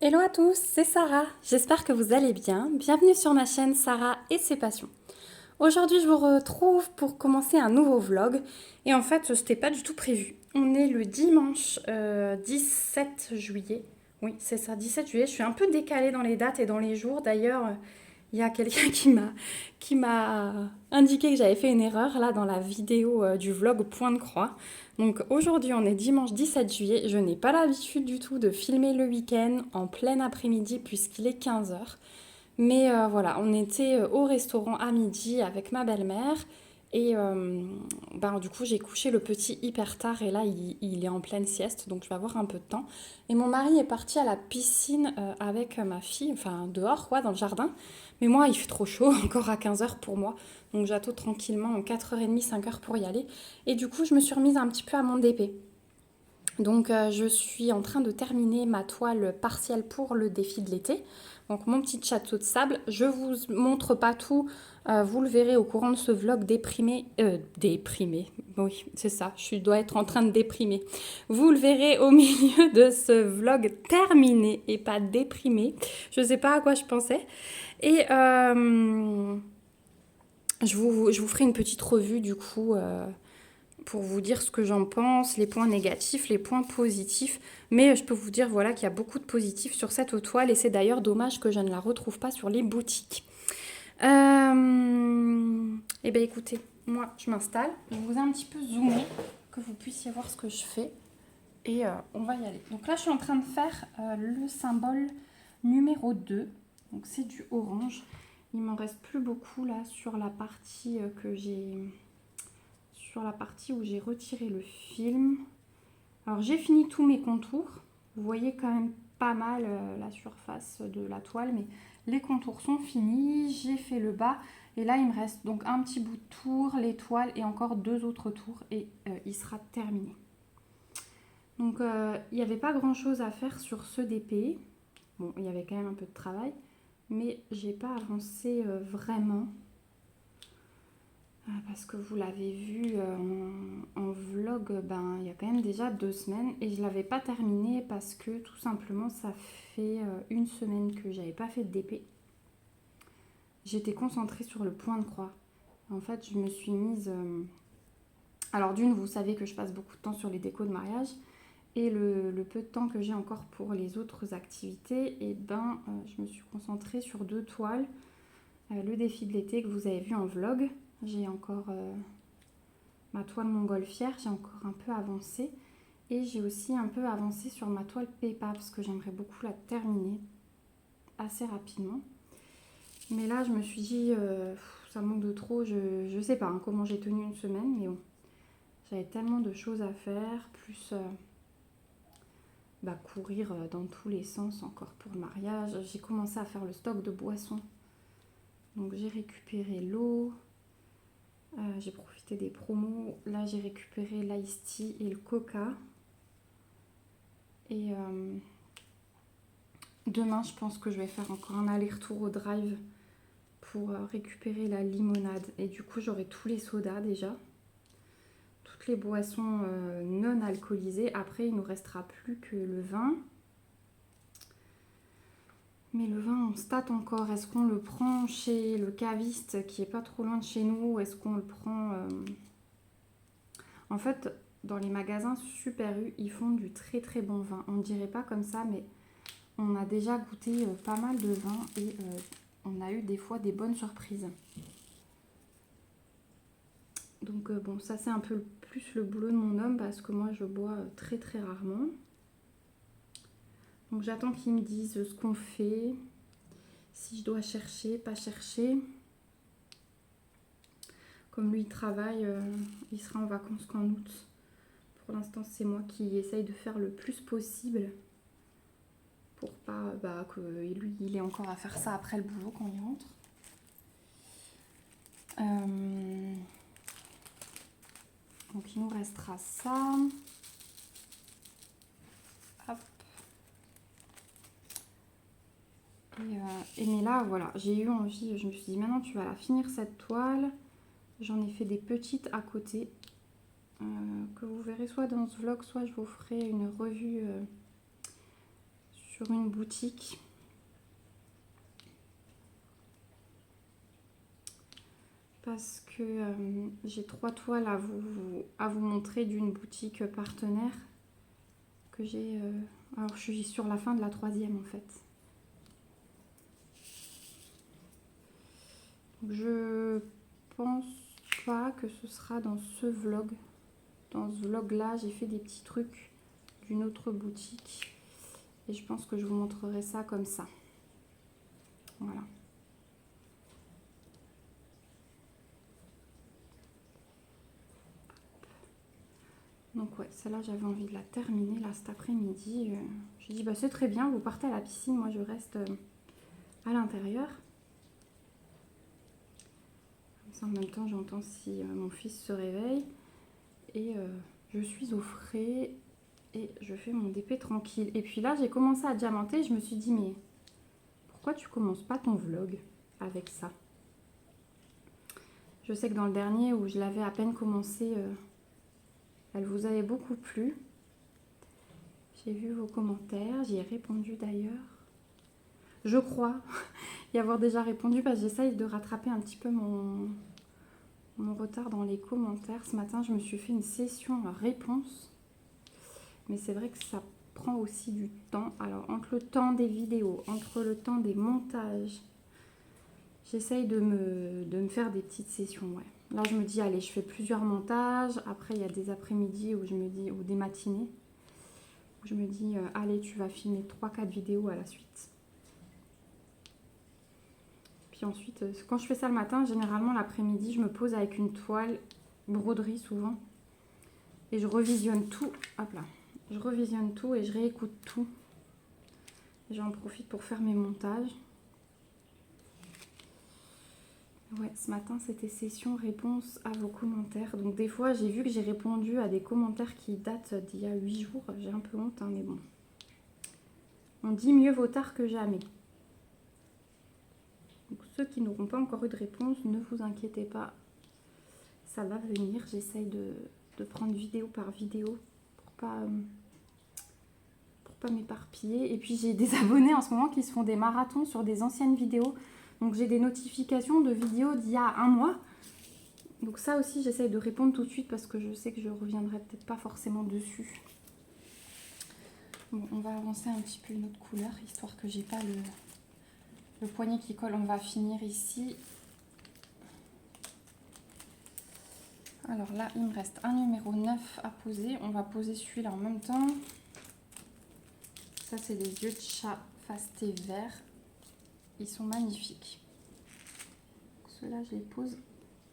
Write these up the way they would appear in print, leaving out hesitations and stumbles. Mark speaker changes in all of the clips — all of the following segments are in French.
Speaker 1: Hello à tous, c'est Sarah. J'espère que vous allez bien. Bienvenue sur ma chaîne Sarah et ses passions. Aujourd'hui, je vous retrouve pour commencer un nouveau vlog. Et en fait, c'était pas du tout prévu. On est le dimanche 17 juillet. Oui, c'est ça, 17 juillet. Je suis un peu décalée dans les dates et dans les jours. D'ailleurs, il y a quelqu'un qui m'a indiqué que j'avais fait une erreur là dans la vidéo du vlog Point de Croix. Donc aujourd'hui on est dimanche 17 juillet, je n'ai pas l'habitude du tout de filmer le week-end en plein après-midi puisqu'il est 15 heures. Mais voilà, on était au restaurant à midi avec ma belle-mère et ben, du coup j'ai couché le petit hyper tard et là il est en pleine sieste donc je vais avoir un peu de temps. Et mon mari est parti à la piscine avec ma fille, enfin dehors quoi, dans le jardin. Mais moi il fait trop chaud, encore à 15 heures pour moi. Donc j'attends tranquillement en 4h30, 5 heures pour y aller. Et du coup je me suis remise un petit peu à mon DP. Donc je suis en train de terminer ma toile partielle pour le défi de l'été. Donc mon petit château de sable, je vous montre pas tout, vous le verrez au courant de ce vlog déprimé, oui c'est ça, je dois être en train de déprimer. Vous le verrez au milieu de ce vlog terminé et pas déprimé, je sais pas à quoi je pensais. Et je vous ferai une petite revue du coup pour vous dire ce que j'en pense, les points négatifs, les points positifs. Mais je peux vous dire voilà, qu'il y a beaucoup de positifs sur cette toile et c'est d'ailleurs dommage que je ne la retrouve pas sur les boutiques. Eh bien écoutez, moi je m'installe. Je vous ai un petit peu zoomé, que vous puissiez voir ce que je fais. Et on va y aller. Donc là je suis en train de faire le symbole numéro 2. Donc c'est du orange. Il m'en reste plus beaucoup là sur la partie que j'ai sur la partie où j'ai retiré le film. Alors j'ai fini tous mes contours. Vous voyez quand même pas mal la surface de la toile, mais les contours sont finis. J'ai fait le bas et là il me reste donc un petit bout de tour, l'étoile et encore deux autres tours et il sera terminé. Donc il n'y avait pas grand chose à faire sur ce DP. Bon, il y avait quand même un peu de travail, mais j'ai pas avancé vraiment. Parce que vous l'avez vu en vlog, ben, il y a quand même déjà 2 semaines et je ne l'avais pas terminé parce que tout simplement ça fait une semaine que j'avais pas fait de DP. J'étais concentrée sur le point de croix. En fait, je me suis mise... Alors d'une, vous savez que je passe beaucoup de temps sur les décos de mariage et le peu de temps que j'ai encore pour les autres activités, et ben, je me suis concentrée sur 2 toiles. Le défi de l'été que vous avez vu en vlog, j'ai encore... ma toile montgolfière, j'ai encore un peu avancé. Et j'ai aussi un peu avancé sur ma toile Peppa parce que j'aimerais beaucoup la terminer assez rapidement. Mais là, je me suis dit, ça manque de trop. Je sais pas hein, comment j'ai tenu une semaine, mais bon. J'avais tellement de choses à faire, plus courir dans tous les sens encore pour le mariage. J'ai commencé à faire le stock de boissons. Donc j'ai récupéré l'eau, j'ai profité des promos. Là, j'ai récupéré l'ice tea et le coca. Et demain, je pense que je vais faire encore un aller-retour au drive pour récupérer la limonade. Et du coup, j'aurai tous les sodas déjà. Toutes les boissons non alcoolisées. Après, il ne nous restera plus que le vin. Mais le vin, on se tâte encore. Est-ce qu'on le prend chez le caviste qui est pas trop loin de chez nous? Est-ce qu'on le prend... En fait, dans les magasins Super U, ils font du très très bon vin. On ne dirait pas comme ça, mais on a déjà goûté pas mal de vin et on a eu des fois des bonnes surprises. Donc bon, ça c'est un peu plus le boulot de mon homme parce que moi je bois très très rarement. Donc j'attends qu'il me dise ce qu'on fait, si je dois chercher, pas chercher. Comme lui il travaille, il sera en vacances qu'en août. Pour l'instant c'est moi qui essaye de faire le plus possible pour pas que lui il ait encore à faire ça après le boulot quand il rentre. Donc il nous restera ça. Hop. Mais là voilà, j'ai eu envie, je me suis dit maintenant tu vas la finir cette toile. J'en ai fait des petites à côté que vous verrez soit dans ce vlog, soit je vous ferai une revue sur une boutique. Parce que j'ai 3 toiles à vous montrer d'une boutique partenaire que j'ai... alors je suis sur la fin de la 3e en fait. Je pense pas que ce sera dans ce vlog. Dans ce vlog là, j'ai fait des petits trucs d'une autre boutique. Et je pense que je vous montrerai ça comme ça. Voilà. Donc ouais, celle-là, j'avais envie de la terminer là cet après-midi. J'ai dit, bah c'est très bien, vous partez à la piscine, moi je reste à l'intérieur. Comme ça, en même temps, j'entends si mon fils se réveille. Et je suis au frais et je fais mon DP tranquille. Et puis là, j'ai commencé à diamanter. Je me suis dit, mais pourquoi tu commences pas ton vlog avec ça? Je sais que dans le dernier où je l'avais à peine commencé, elle vous avait beaucoup plu. J'ai vu vos commentaires, j'y ai répondu d'ailleurs. Je crois y avoir déjà répondu parce que j'essaye de rattraper un petit peu mon retard dans les commentaires. Ce matin, je me suis fait une session réponse. Mais c'est vrai que ça prend aussi du temps. Alors, entre le temps des vidéos, entre le temps des montages, j'essaye de me faire des petites sessions, ouais. Là, je me dis, allez, je fais plusieurs montages. Après, il y a des après-midi où je me dis, ou des matinées, où je me dis, allez, tu vas filmer 3-4 vidéos à la suite. Puis ensuite, quand je fais ça le matin, généralement, l'après-midi, je me pose avec une toile, broderie souvent, et je revisionne tout. Hop là. Je revisionne tout et je réécoute tout. J'en profite pour faire mes montages. Ouais, ce matin, c'était session réponse à vos commentaires. Donc des fois, j'ai vu que j'ai répondu à des commentaires qui datent d'il y a 8 jours. J'ai un peu honte, hein, mais bon. On dit mieux vaut tard que jamais. Donc ceux qui n'auront pas encore eu de réponse, ne vous inquiétez pas. Ça va venir. J'essaye de prendre vidéo par vidéo pour pas m'éparpiller. Et puis j'ai des abonnés en ce moment qui se font des marathons sur des anciennes vidéos. Donc j'ai des notifications de vidéos d'il y a un mois. Donc ça aussi j'essaye de répondre tout de suite parce que je sais que je reviendrai peut-être pas forcément dessus. Bon, on va avancer un petit peu une autre couleur histoire que j'ai pas le poignet qui colle. On va finir ici. Alors là il me reste un numéro 9 à poser. On va poser celui-là en même temps. Ça c'est des yeux de chat fasté vert. Ils sont magnifiques. Ceux-là, je les pose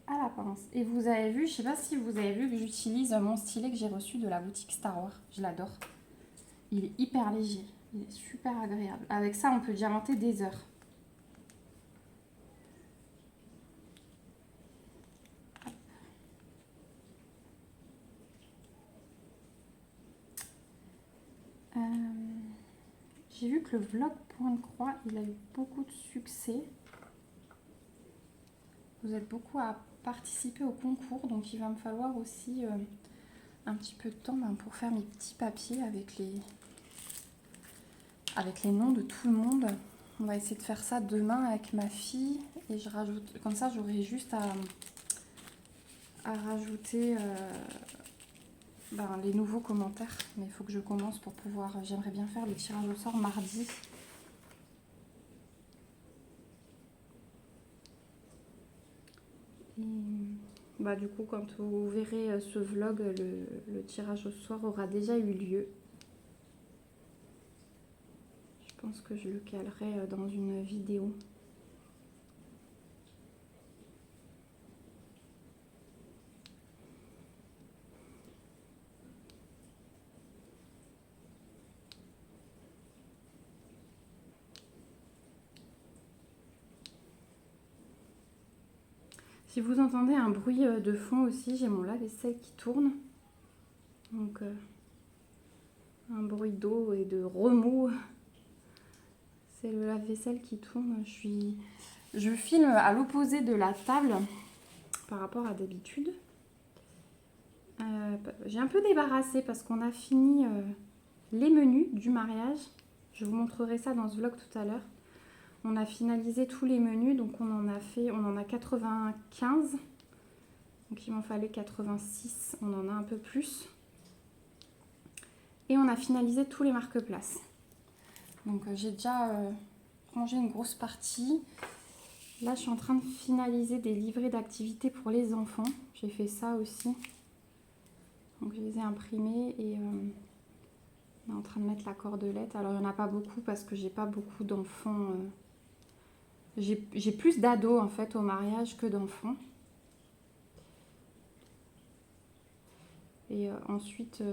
Speaker 1: à la pince. Et vous avez vu, je ne sais pas si vous avez vu que j'utilise mon stylet que j'ai reçu de la boutique Star Wars. Je l'adore. Il est hyper léger. Il est super agréable. Avec ça, on peut diamanter des heures. J'ai vu que le vlog Point de Croix, il a eu beaucoup de succès. Vous êtes beaucoup à participer au concours, donc il va me falloir aussi un petit peu de temps pour faire mes petits papiers avec les noms de tout le monde. On va essayer de faire ça demain avec ma fille et je rajoute, comme ça j'aurai juste à rajouter les nouveaux commentaires. Mais il faut que je commence pour pouvoir, j'aimerais bien faire le tirage au sort mardi. Et du coup, quand vous verrez ce vlog, le tirage au sort aura déjà eu lieu. Je pense que je le calerai dans une vidéo. Si vous entendez un bruit de fond aussi, j'ai mon lave-vaisselle qui tourne. Donc un bruit d'eau et de remous. C'est le lave-vaisselle qui tourne. Je filme à l'opposé de la table par rapport à d'habitude. J'ai un peu débarrassé parce qu'on a fini les menus du mariage. Je vous montrerai ça dans ce vlog tout à l'heure. On a finalisé tous les menus, donc on en a 95. Donc il m'en fallait 86, on en a un peu plus. Et on a finalisé tous les marque-places. Donc j'ai déjà rangé une grosse partie. Là je suis en train de finaliser des livrets d'activités pour les enfants. J'ai fait ça aussi. Donc je les ai imprimés et on est en train de mettre la cordelette. Alors il n'y en a pas beaucoup parce que j'ai pas beaucoup d'enfants. J'ai plus d'ados en fait au mariage que d'enfants. Et ensuite,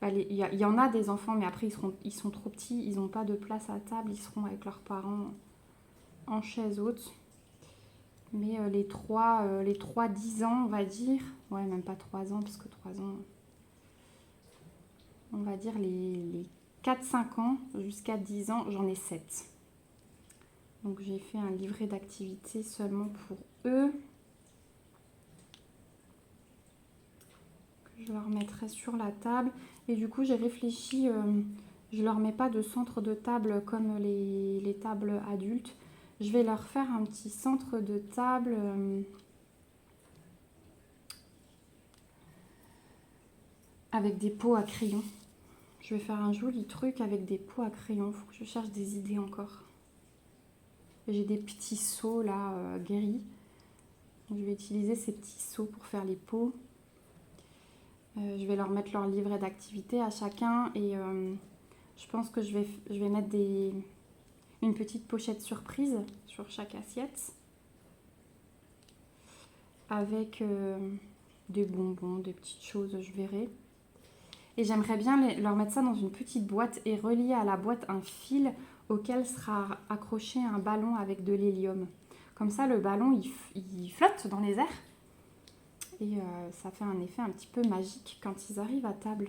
Speaker 1: il y en a des enfants, mais après ils sont trop petits, ils n'ont pas de place à table, ils seront avec leurs parents en chaise haute. Mais les 10 ans, on va dire, ouais, même pas 3 ans, parce que 3 ans, on va dire les 4-5 ans jusqu'à 10 ans, j'en ai 7. Donc j'ai fait un livret d'activités seulement pour eux. Je leur mettrai sur la table. Et du coup, j'ai réfléchi, je leur mets pas de centre de table comme les tables adultes. Je vais leur faire un petit centre de table avec des pots à crayon. Je vais faire un joli truc avec des pots à crayon. Il faut que je cherche des idées encore. J'ai des petits seaux là, guéris. Je vais utiliser ces petits seaux pour faire les pots. Je vais leur mettre leur livret d'activité à chacun et je pense que je vais mettre une petite pochette surprise sur chaque assiette avec des bonbons, des petites choses, je verrai. Et j'aimerais bien leur mettre ça dans une petite boîte et relier à la boîte un fil auquel sera accroché un ballon avec de l'hélium. Comme ça, le ballon, il flotte dans les airs. Et ça fait un effet un petit peu magique quand ils arrivent à table.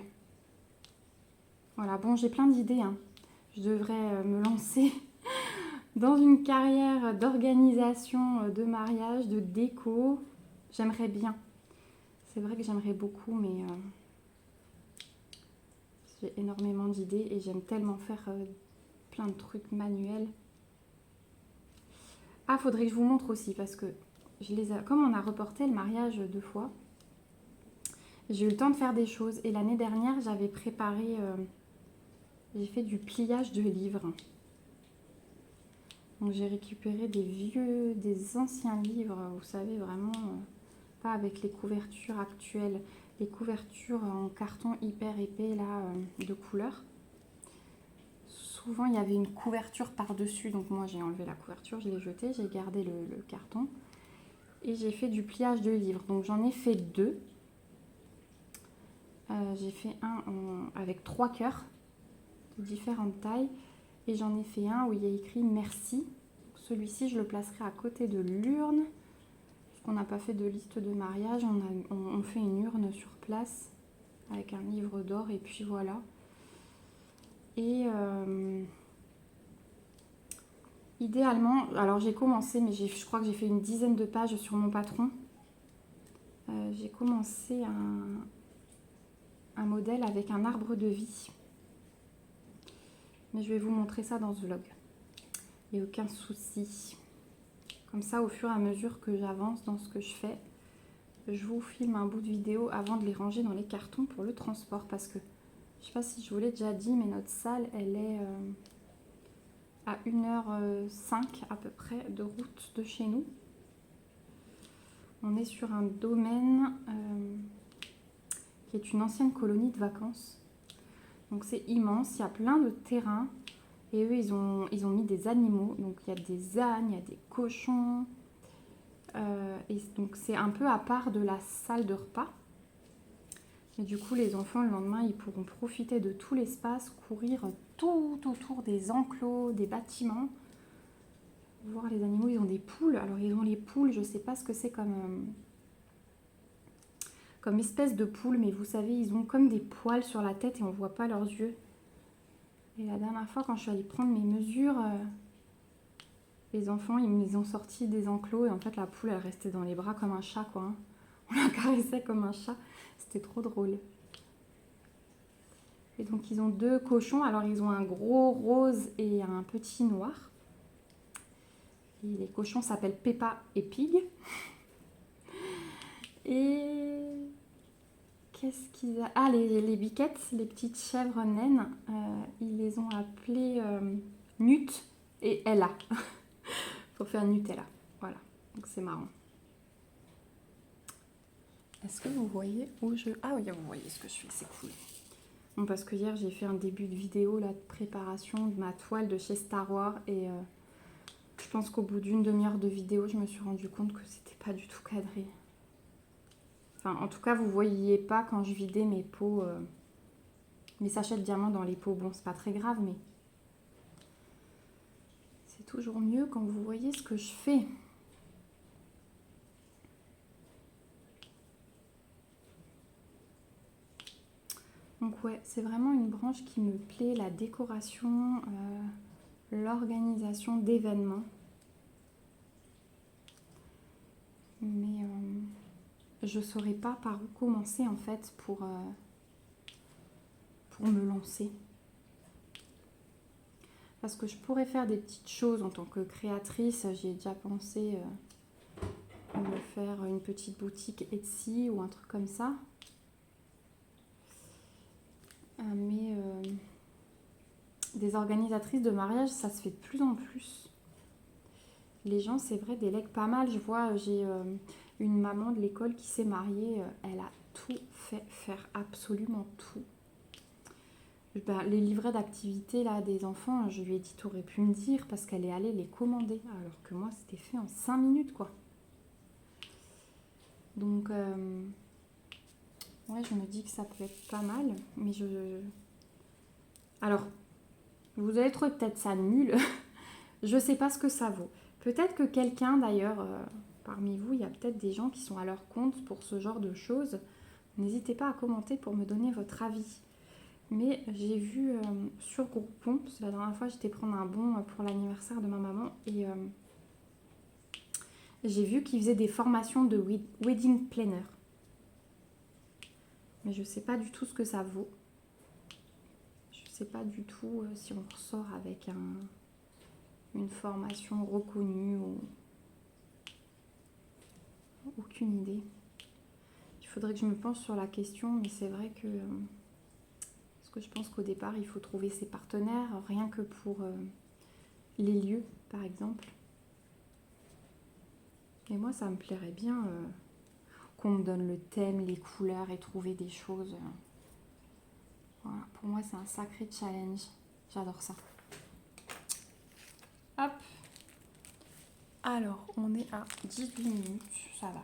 Speaker 1: Voilà, bon, j'ai plein d'idées. Hein. Je devrais me lancer dans une carrière d'organisation de mariage, de déco. J'aimerais bien. C'est vrai que j'aimerais beaucoup, mais j'ai énormément d'idées et j'aime tellement faire plein de trucs manuels. Ah, faudrait que je vous montre aussi parce que comme on a reporté le mariage 2 fois, j'ai eu le temps de faire des choses. Et l'année dernière, j'avais préparé, j'ai fait du pliage de livres. Donc j'ai récupéré des anciens livres, vous savez, vraiment pas avec les couvertures actuelles, les couvertures en carton hyper épais là, de couleur. Souvent il y avait une couverture par-dessus, donc moi j'ai enlevé la couverture, je l'ai jetée, j'ai gardé le carton. Et j'ai fait du pliage de livres, donc j'en ai fait 2. J'ai fait un avec 3 cœurs de différentes tailles. Et j'en ai fait un où il y a écrit merci. Celui-ci, je le placerai à côté de l'urne. Parce qu'on n'a pas fait de liste de mariage. On fait une urne sur place avec un livre d'or. Et puis voilà. Et idéalement, alors j'ai commencé, mais je crois que j'ai fait une dizaine de pages sur mon patron. J'ai commencé un modèle avec un arbre de vie. Mais je vais vous montrer ça dans ce vlog. Il n'y a aucun souci. Comme ça, au fur et à mesure que j'avance dans ce que je fais, je vous filme un bout de vidéo avant de les ranger dans les cartons pour le transport. Parce que, je ne sais pas si je vous l'ai déjà dit, mais notre salle, elle est à 1h05 à peu près de route de chez nous. On est sur un domaine qui est une ancienne colonie de vacances. Donc c'est immense, il y a plein de terrains. Et eux, ils ont mis des animaux. Donc il y a des ânes, il y a des cochons. Et donc c'est un peu à part de la salle de repas. Et du coup, les enfants, le lendemain, ils pourront profiter de tout l'espace, courir tout autour des enclos, des bâtiments. Voir les animaux, ils ont des poules. Alors ils ont les poules, je ne sais pas ce que c'est comme espèce de poule, mais vous savez, ils ont comme des poils sur la tête et on ne voit pas leurs yeux. Et la dernière fois, quand je suis allée prendre mes mesures, les enfants, ils me ont sorti des enclos et en fait, la poule, elle restait dans les bras comme un chat, quoi. Hein. On la caressait comme un chat. C'était trop drôle. Et donc ils ont 2 cochons, alors ils ont un gros rose et un petit noir. Et les cochons s'appellent Peppa et Pig. Et qu'est-ce qu'ils a... Ah, les biquettes, les petites chèvres naines, ils les ont appelées Nut et Ella. Pour faire Nutella. Voilà, donc c'est marrant. Est-ce que vous voyez où je... Ah oui, vous voyez ce que je fais, c'est cool. Bon, parce que hier, j'ai fait un début de vidéo là, de préparation de ma toile de chez Star Wars. Et je pense qu'au bout d'une demi-heure de vidéo, je me suis rendu compte que c'était pas du tout cadré. Enfin, en tout cas, vous voyiez pas quand je vidais mes pots, mes sachets de diamants dans les pots. Bon, c'est pas très grave, mais c'est toujours mieux quand vous voyez ce que je fais. Donc ouais, c'est vraiment une branche qui me plaît, la décoration, l'organisation d'événements. Mais je ne saurais pas par où commencer en fait pour me lancer. Parce que je pourrais faire des petites choses en tant que créatrice. J'y ai déjà pensé me faire une petite boutique Etsy ou un truc comme ça. Mais des organisatrices de mariage, ça se fait de plus en plus. Les gens, c'est vrai, délèguent pas mal. Je vois, j'ai une maman de l'école qui s'est mariée. Elle a tout fait faire, absolument tout. Ben, les livrets d'activité là des enfants, je lui ai dit, t'aurais pu me dire, parce qu'elle est allée les commander. Alors que moi, c'était fait en 5 minutes, quoi. Donc, ouais, je me dis que ça peut être pas mal. Mais alors, vous allez trouver peut-être ça nul. Je sais pas ce que ça vaut. Peut-être que quelqu'un, d'ailleurs, parmi vous, il y a peut-être des gens qui sont à leur compte pour ce genre de choses. N'hésitez pas à commenter pour me donner votre avis. Mais j'ai vu sur Groupon, parce que la dernière fois, j'étais prendre un bon pour l'anniversaire de ma maman. Et j'ai vu qu'ils faisaient des formations de wedding planner. Mais je sais pas du tout ce que ça vaut. Je sais pas du tout si on ressort avec une formation reconnue ou... Aucune idée. Il faudrait que je me penche sur la question, mais c'est vrai que... parce que je pense qu'au départ, il faut trouver ses partenaires, rien que pour les lieux, par exemple. Et moi, ça me plairait bien qu'on me donne le thème, les couleurs et trouver des choses. Voilà, pour moi, c'est un sacré challenge. J'adore ça. Hop. Alors, on est à 18 minutes, ça va.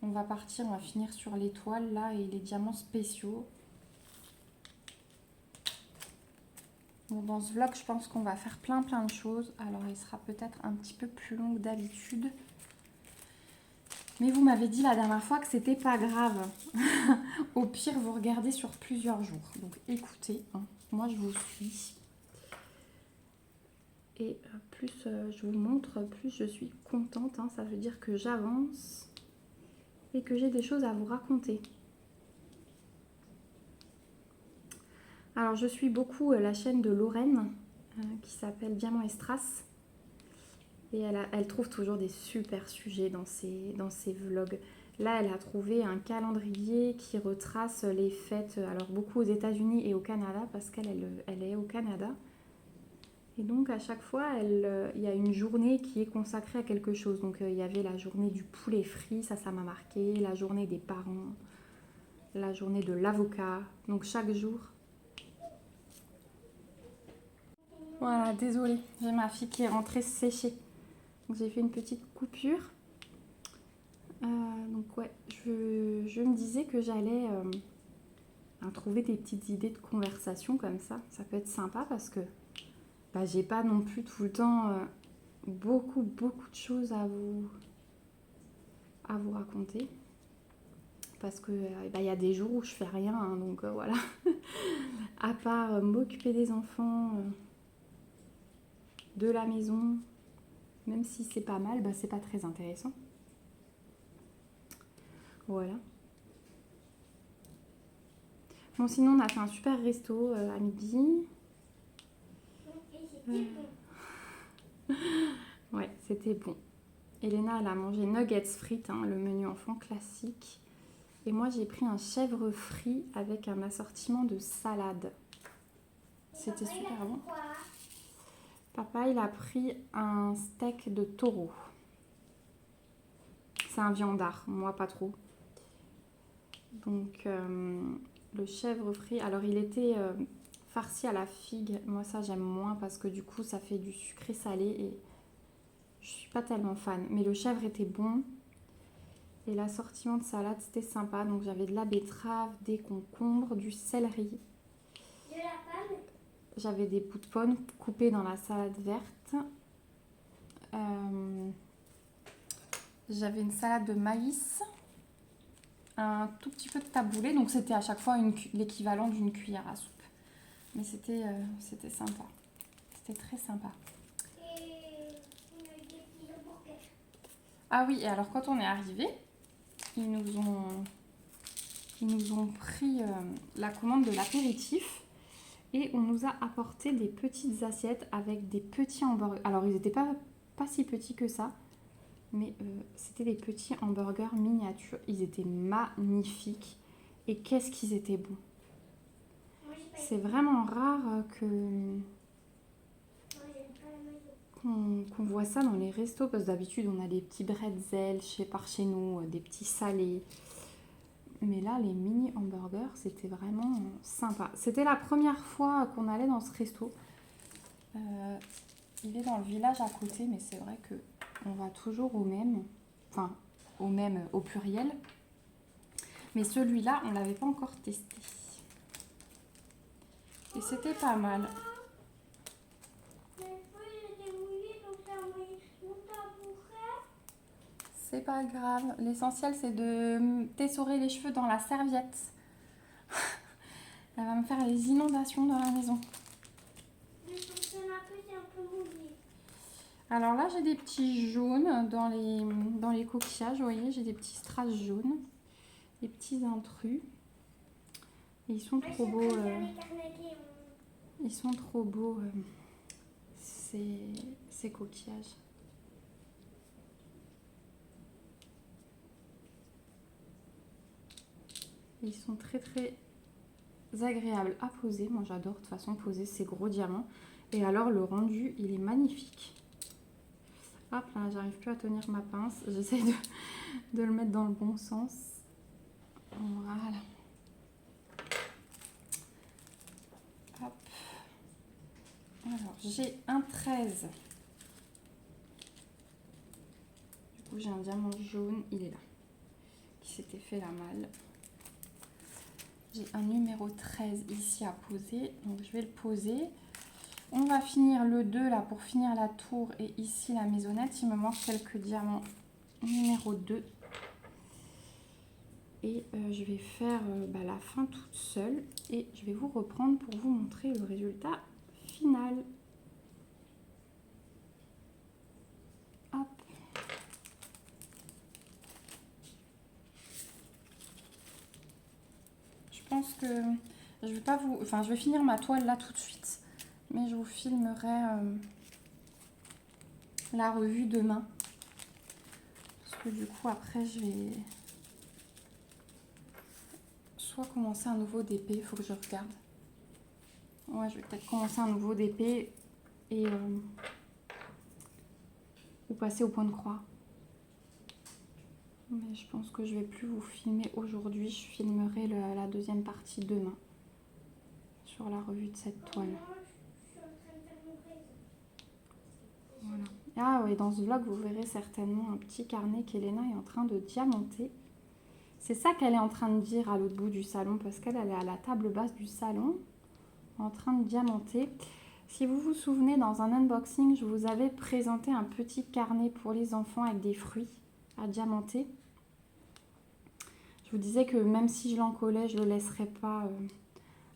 Speaker 1: On va partir, on va finir sur l'étoile là et les diamants spéciaux. Bon, dans ce vlog, je pense qu'on va faire plein de choses. Alors, il sera peut-être un petit peu plus long que d'habitude. Mais vous m'avez dit la dernière fois que c'était pas grave. Au pire, vous regardez sur plusieurs jours. Donc, écoutez, hein, moi, je vous suis. Et plus je vous montre, plus je suis contente. Hein. Ça veut dire que j'avance et que j'ai des choses à vous raconter. Alors, je suis beaucoup la chaîne de Lorraine qui s'appelle Diamant et Strass. Et elle trouve toujours des super sujets dans ses vlogs. Là, elle a trouvé un calendrier qui retrace les fêtes, alors beaucoup aux États-Unis et au Canada, parce qu'elle est au Canada. Et donc, à chaque fois, il y a une journée qui est consacrée à quelque chose. Donc, il y avait la journée du poulet frit, ça m'a marqué, la journée des parents, la journée de l'avocat. Donc, chaque jour. Voilà, désolée, j'ai ma fille qui est rentrée sécher. Donc, j'ai fait une petite coupure. Donc ouais, je me disais que j'allais trouver des petites idées de conversation comme ça. Ça peut être sympa parce que bah, j'ai pas non plus tout le temps beaucoup de choses à vous raconter. Parce que bah, y a des jours où je fais rien, hein, donc voilà. À part m'occuper des enfants, de la maison, même si c'est pas mal, bah, c'est pas très intéressant. Voilà. Bon, sinon, on a fait un super resto à midi.
Speaker 2: Et c'était bon.
Speaker 1: Ouais, c'était bon. Elena, elle a mangé nuggets frites, hein, le menu enfant classique. Et moi, j'ai pris un chèvre frit avec un assortiment de salade. C'était
Speaker 2: Papa, il a
Speaker 1: super
Speaker 2: fait
Speaker 1: bon.
Speaker 2: quoi?
Speaker 1: Papa, il a pris un steak de taureau. C'est un viandard, moi pas trop. Donc, le chèvre frit, alors il était farci à la figue. Moi, ça, j'aime moins parce que du coup, ça fait du sucré salé et je suis pas tellement fan. Mais le chèvre était bon. Et l'assortiment de salade, c'était sympa. Donc, j'avais de la betterave, des concombres, du céleri.
Speaker 2: De la pomme?
Speaker 1: J'avais des bouts de pommes coupés dans la salade verte. J'avais une salade de maïs, un tout petit peu de taboulé, donc c'était à chaque fois l'équivalent d'une cuillère à soupe. Mais c'était sympa. C'était très sympa.
Speaker 2: Et on a eu des petits hamburgers.
Speaker 1: Ah oui, et alors quand on est arrivé, ils nous ont pris la commande de l'apéritif et on nous a apporté des petites assiettes avec des petits hamburgers. Alors ils n'étaient pas si petits que ça, mais c'était des petits hamburgers miniatures. Ils étaient magnifiques et qu'est-ce qu'ils étaient bons.
Speaker 2: Moi, j'ai pas
Speaker 1: C'est
Speaker 2: aimé.
Speaker 1: vraiment rare
Speaker 2: Moi, j'aime pas la mayo.
Speaker 1: qu'on voit ça dans les restos parce que d'habitude on a des petits bretzels par chez nous, des petits salés. Mais là, les mini hamburgers, c'était vraiment sympa. C'était la première fois qu'on allait dans ce resto. Il est dans le village à côté, mais c'est vrai que on va toujours au même, enfin au même au pluriel. Mais celui-là, on l'avait pas encore testé. Et c'était pas mal.
Speaker 2: Mais le feu, il était mouillé, donc ça a mouillé mon tabouret.
Speaker 1: C'est pas grave. L'essentiel, c'est de t'essorer les cheveux dans la serviette. Elle va me faire les inondations dans la maison.
Speaker 2: Mais son canapé, c'est un peu mouillé.
Speaker 1: Alors là, j'ai des petits jaunes dans les coquillages. Vous voyez, j'ai des petits strass jaunes. Des petits intrus. Et ils sont
Speaker 2: Moi,
Speaker 1: trop
Speaker 2: je
Speaker 1: beaux.
Speaker 2: préfère les carnets.
Speaker 1: Ils sont trop beaux, ces coquillages. Ils sont très très agréables à poser. Moi j'adore de toute façon poser ces gros diamants. Et alors le rendu, il est magnifique. Hop là, j'arrive plus à tenir ma pince. J'essaie de le mettre dans le bon sens. Voilà. Hop. Alors j'ai un 13. Du coup j'ai un diamant jaune, il est là. Qui s'était fait la malle. J'ai un numéro 13 ici à poser, donc je vais le poser. On va finir le 2 là pour finir la tour et ici la maisonnette. Il me manque quelques diamants numéro 2. Et je vais faire la fin toute seule et je vais vous reprendre pour vous montrer le résultat final. Hop. Je pense que je vais pas vous... Enfin, je vais finir ma toile là tout de suite. Mais je vous filmerai la revue demain. Parce que du coup, après, je vais soit commencer un nouveau DP. Il faut que je regarde. Ouais, je vais peut-être commencer un nouveau DP et... ou passer au point de croix. Mais je pense que je vais plus vous filmer aujourd'hui. Je filmerai la deuxième partie demain. Sur la revue de cette toile.
Speaker 2: Moi, je suis en train de faire mon raisin.
Speaker 1: Voilà. Ah oui, dans ce vlog, vous verrez certainement un petit carnet qu'Elena est en train de diamanter. C'est ça qu'elle est en train de dire à l'autre bout du salon, parce qu'elle est à la table basse du salon, en train de diamanter. Si vous vous souvenez, dans un unboxing, je vous avais présenté un petit carnet pour les enfants avec des fruits à diamanter. Je vous disais que même si je l'encollais, je ne le laisserais pas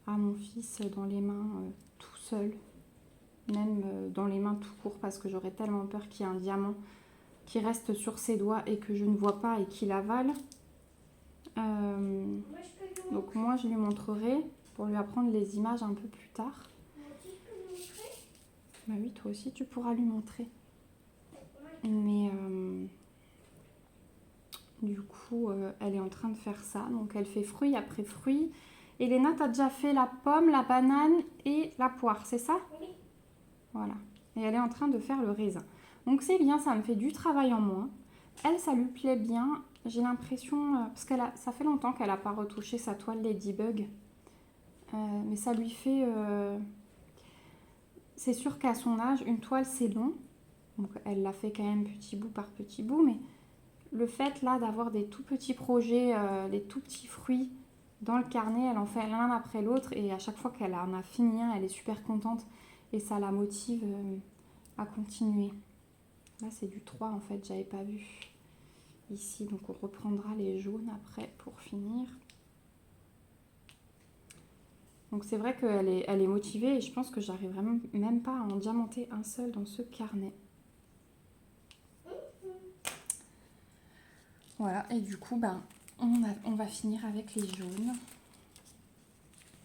Speaker 1: à mon fils dans les mains tout seul. Même dans les mains tout court, parce que j'aurais tellement peur qu'il y ait un diamant qui reste sur ses doigts et que je ne vois pas et qu'il avale.
Speaker 2: Moi, je peux
Speaker 1: Donc moi, je lui montrerai pour lui apprendre les images un peu plus tard.
Speaker 2: Moi aussi, je peux lui montrer.
Speaker 1: Bah oui, toi aussi, tu pourras lui montrer. Mais du coup, elle est en train de faire ça. Donc elle fait fruit après fruit. Elena, t'as déjà fait la pomme, la banane et la poire, c'est ça?
Speaker 2: Oui.
Speaker 1: Voilà. Et elle est en train de faire le raisin. Donc c'est bien, ça me fait du travail en moins. Elle, ça lui plaît bien. J'ai l'impression, parce ça fait longtemps qu'elle n'a pas retouché sa toile Ladybug. Mais ça lui fait... c'est sûr qu'à son âge, une toile, c'est long. Donc elle l'a fait quand même petit bout par petit bout. Mais le fait là d'avoir des tout petits projets, des tout petits fruits dans le carnet, elle en fait l'un après l'autre. Et à chaque fois qu'elle en a fini un, elle est super contente. Et ça la motive à continuer. Là, c'est du 3 en fait, j'avais pas vu ici. Donc on reprendra les jaunes après pour finir. Donc c'est vrai qu'elle est motivée et je pense que j'arriverai même pas à en diamanter un seul dans ce carnet. Voilà, et du coup, ben, on va finir avec les jaunes.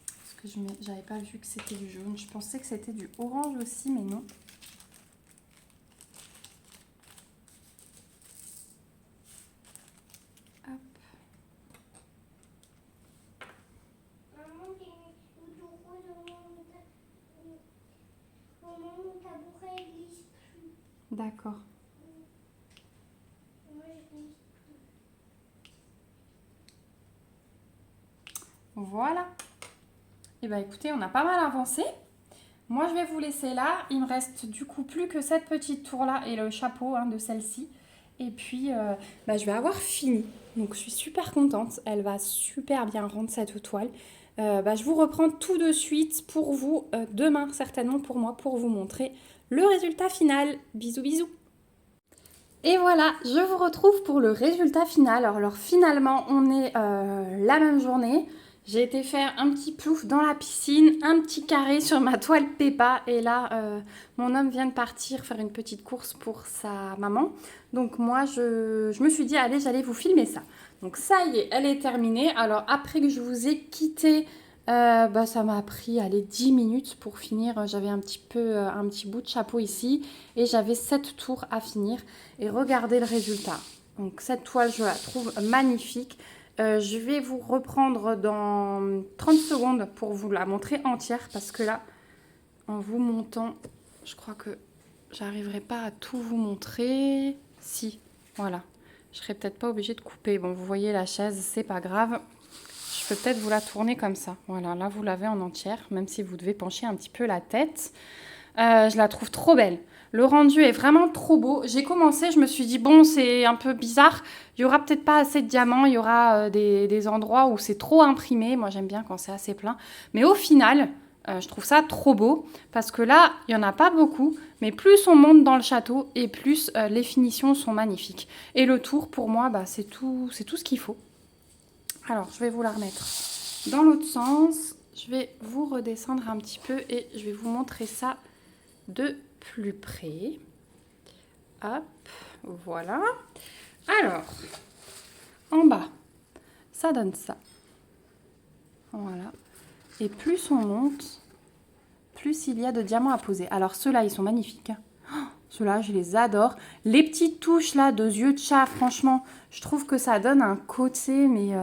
Speaker 1: Parce que j'avais pas vu que c'était du jaune. Je pensais que c'était du orange aussi, mais non. Hop.
Speaker 2: Maman, j'ai mis tout rose au moment où mon tabouret glisse plus.
Speaker 1: D'accord.
Speaker 2: Moi, je glisse.
Speaker 1: Voilà. Et ben écoutez, on a pas mal avancé. Moi, je vais vous laisser là. Il me reste du coup plus que cette petite tour-là et le chapeau de celle-ci. Et puis, je vais avoir fini. Donc, je suis super contente. Elle va super bien rendre cette toile. Je vous reprends tout de suite pour vous, demain certainement pour moi, pour vous montrer le résultat final. Bisous, bisous. Et voilà, je vous retrouve pour le résultat final. Alors finalement, on est la même journée. J'ai été faire un petit plouf dans la piscine, un petit carré sur ma toile Peppa. Et là, mon homme vient de partir faire une petite course pour sa maman. Donc moi, je me suis dit, allez, j'allais vous filmer ça. Donc ça y est, elle est terminée. Alors après que je vous ai quitté, ça m'a pris, allez, 10 minutes pour finir. J'avais un petit bout de chapeau ici. Et j'avais 7 tours à finir. Et regardez le résultat. Donc cette toile, je la trouve magnifique. Je vais vous reprendre dans 30 secondes pour vous la montrer entière parce que là, en vous montant, je crois que j'arriverai pas à tout vous montrer. Si, voilà. Je serai peut-être pas obligée de couper. Bon, vous voyez la chaise, c'est pas grave. Je peux peut-être vous la tourner comme ça. Voilà, là vous l'avez en entière, même si vous devez pencher un petit peu la tête. Je la trouve trop belle. Le rendu est vraiment trop beau. J'ai commencé, je me suis dit, bon, c'est un peu bizarre. Il n'y aura peut-être pas assez de diamants. Il y aura des endroits où c'est trop imprimé. Moi, j'aime bien quand c'est assez plein. Mais au final, je trouve ça trop beau. Parce que là, il n'y en a pas beaucoup. Mais plus on monte dans le château et plus les finitions sont magnifiques. Et le tour, pour moi, c'est tout ce qu'il faut. Alors, je vais vous la remettre dans l'autre sens. Je vais vous redescendre un petit peu et je vais vous montrer ça de plus près. Hop, voilà. Alors, en bas, ça donne ça. Voilà. Et plus on monte, plus il y a de diamants à poser. Alors ceux-là, ils sont magnifiques. Oh, ceux-là, je les adore. Les petites touches là de yeux de chat, franchement, je trouve que ça donne un côté, mais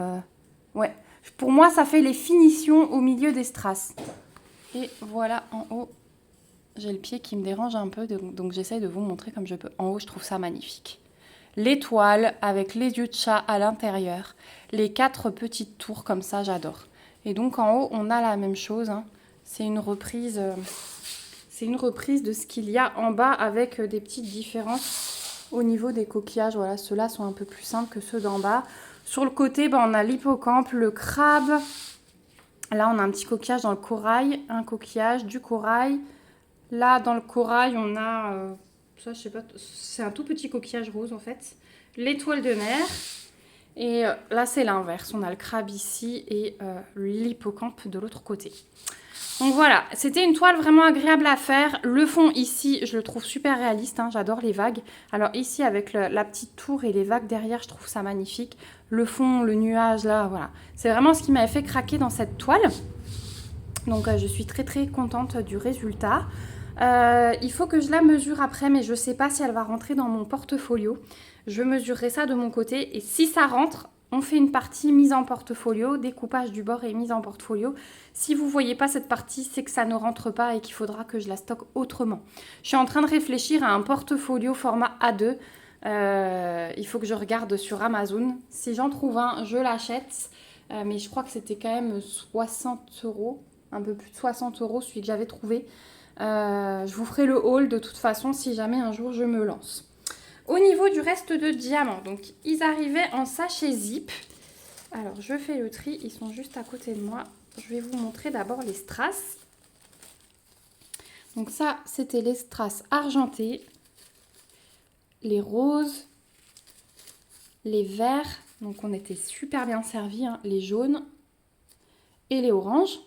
Speaker 1: ouais. Pour moi, ça fait les finitions au milieu des strass. Et voilà en haut. J'ai le pied qui me dérange un peu, donc j'essaye de vous montrer comme je peux. En haut, je trouve ça magnifique. L'étoile avec les yeux de chat à l'intérieur. Les 4 petites tours comme ça, j'adore. Et donc en haut, on a la même chose. C'est une reprise de ce qu'il y a en bas avec des petites différences au niveau des coquillages. Voilà, ceux-là sont un peu plus simples que ceux d'en bas. Sur le côté, on a l'hippocampe, le crabe. Là, on a un petit coquillage dans le corail, un coquillage, du corail. Là, dans le corail, on a, ça je sais pas, c'est un tout petit coquillage rose en fait, l'étoile de mer. Et là, c'est l'inverse. On a le crabe ici et l'hippocampe de l'autre côté. Donc voilà, c'était une toile vraiment agréable à faire. Le fond ici, je le trouve super réaliste, hein, j'adore les vagues. Alors ici, avec la petite tour et les vagues derrière, je trouve ça magnifique. Le fond, le nuage, là, voilà. C'est vraiment ce qui m'avait fait craquer dans cette toile. Donc je suis très très contente du résultat. Il faut que je la mesure après, mais je ne sais pas si elle va rentrer dans mon portfolio. Je mesurerai ça de mon côté et si ça rentre, on fait une partie mise en portfolio, découpage du bord et mise en portfolio. Si vous ne voyez pas cette partie, c'est que ça ne rentre pas et qu'il faudra que je la stocke autrement. Je suis en train de réfléchir à un portfolio format A2. Il faut que je regarde sur Amazon. Si j'en trouve un, je l'achète. Mais je crois que c'était quand même 60 €, un peu plus de 60 € celui que j'avais trouvé. Je vous ferai le haul de toute façon si jamais un jour je me lance. Au niveau du reste de diamants, donc ils arrivaient en sachet zip. Alors je fais le tri, ils sont juste à côté de moi. Je vais vous montrer d'abord les strass. Donc ça, c'était les strass argentés, les roses, les verts. Donc on était super bien servis, hein, les jaunes et les oranges.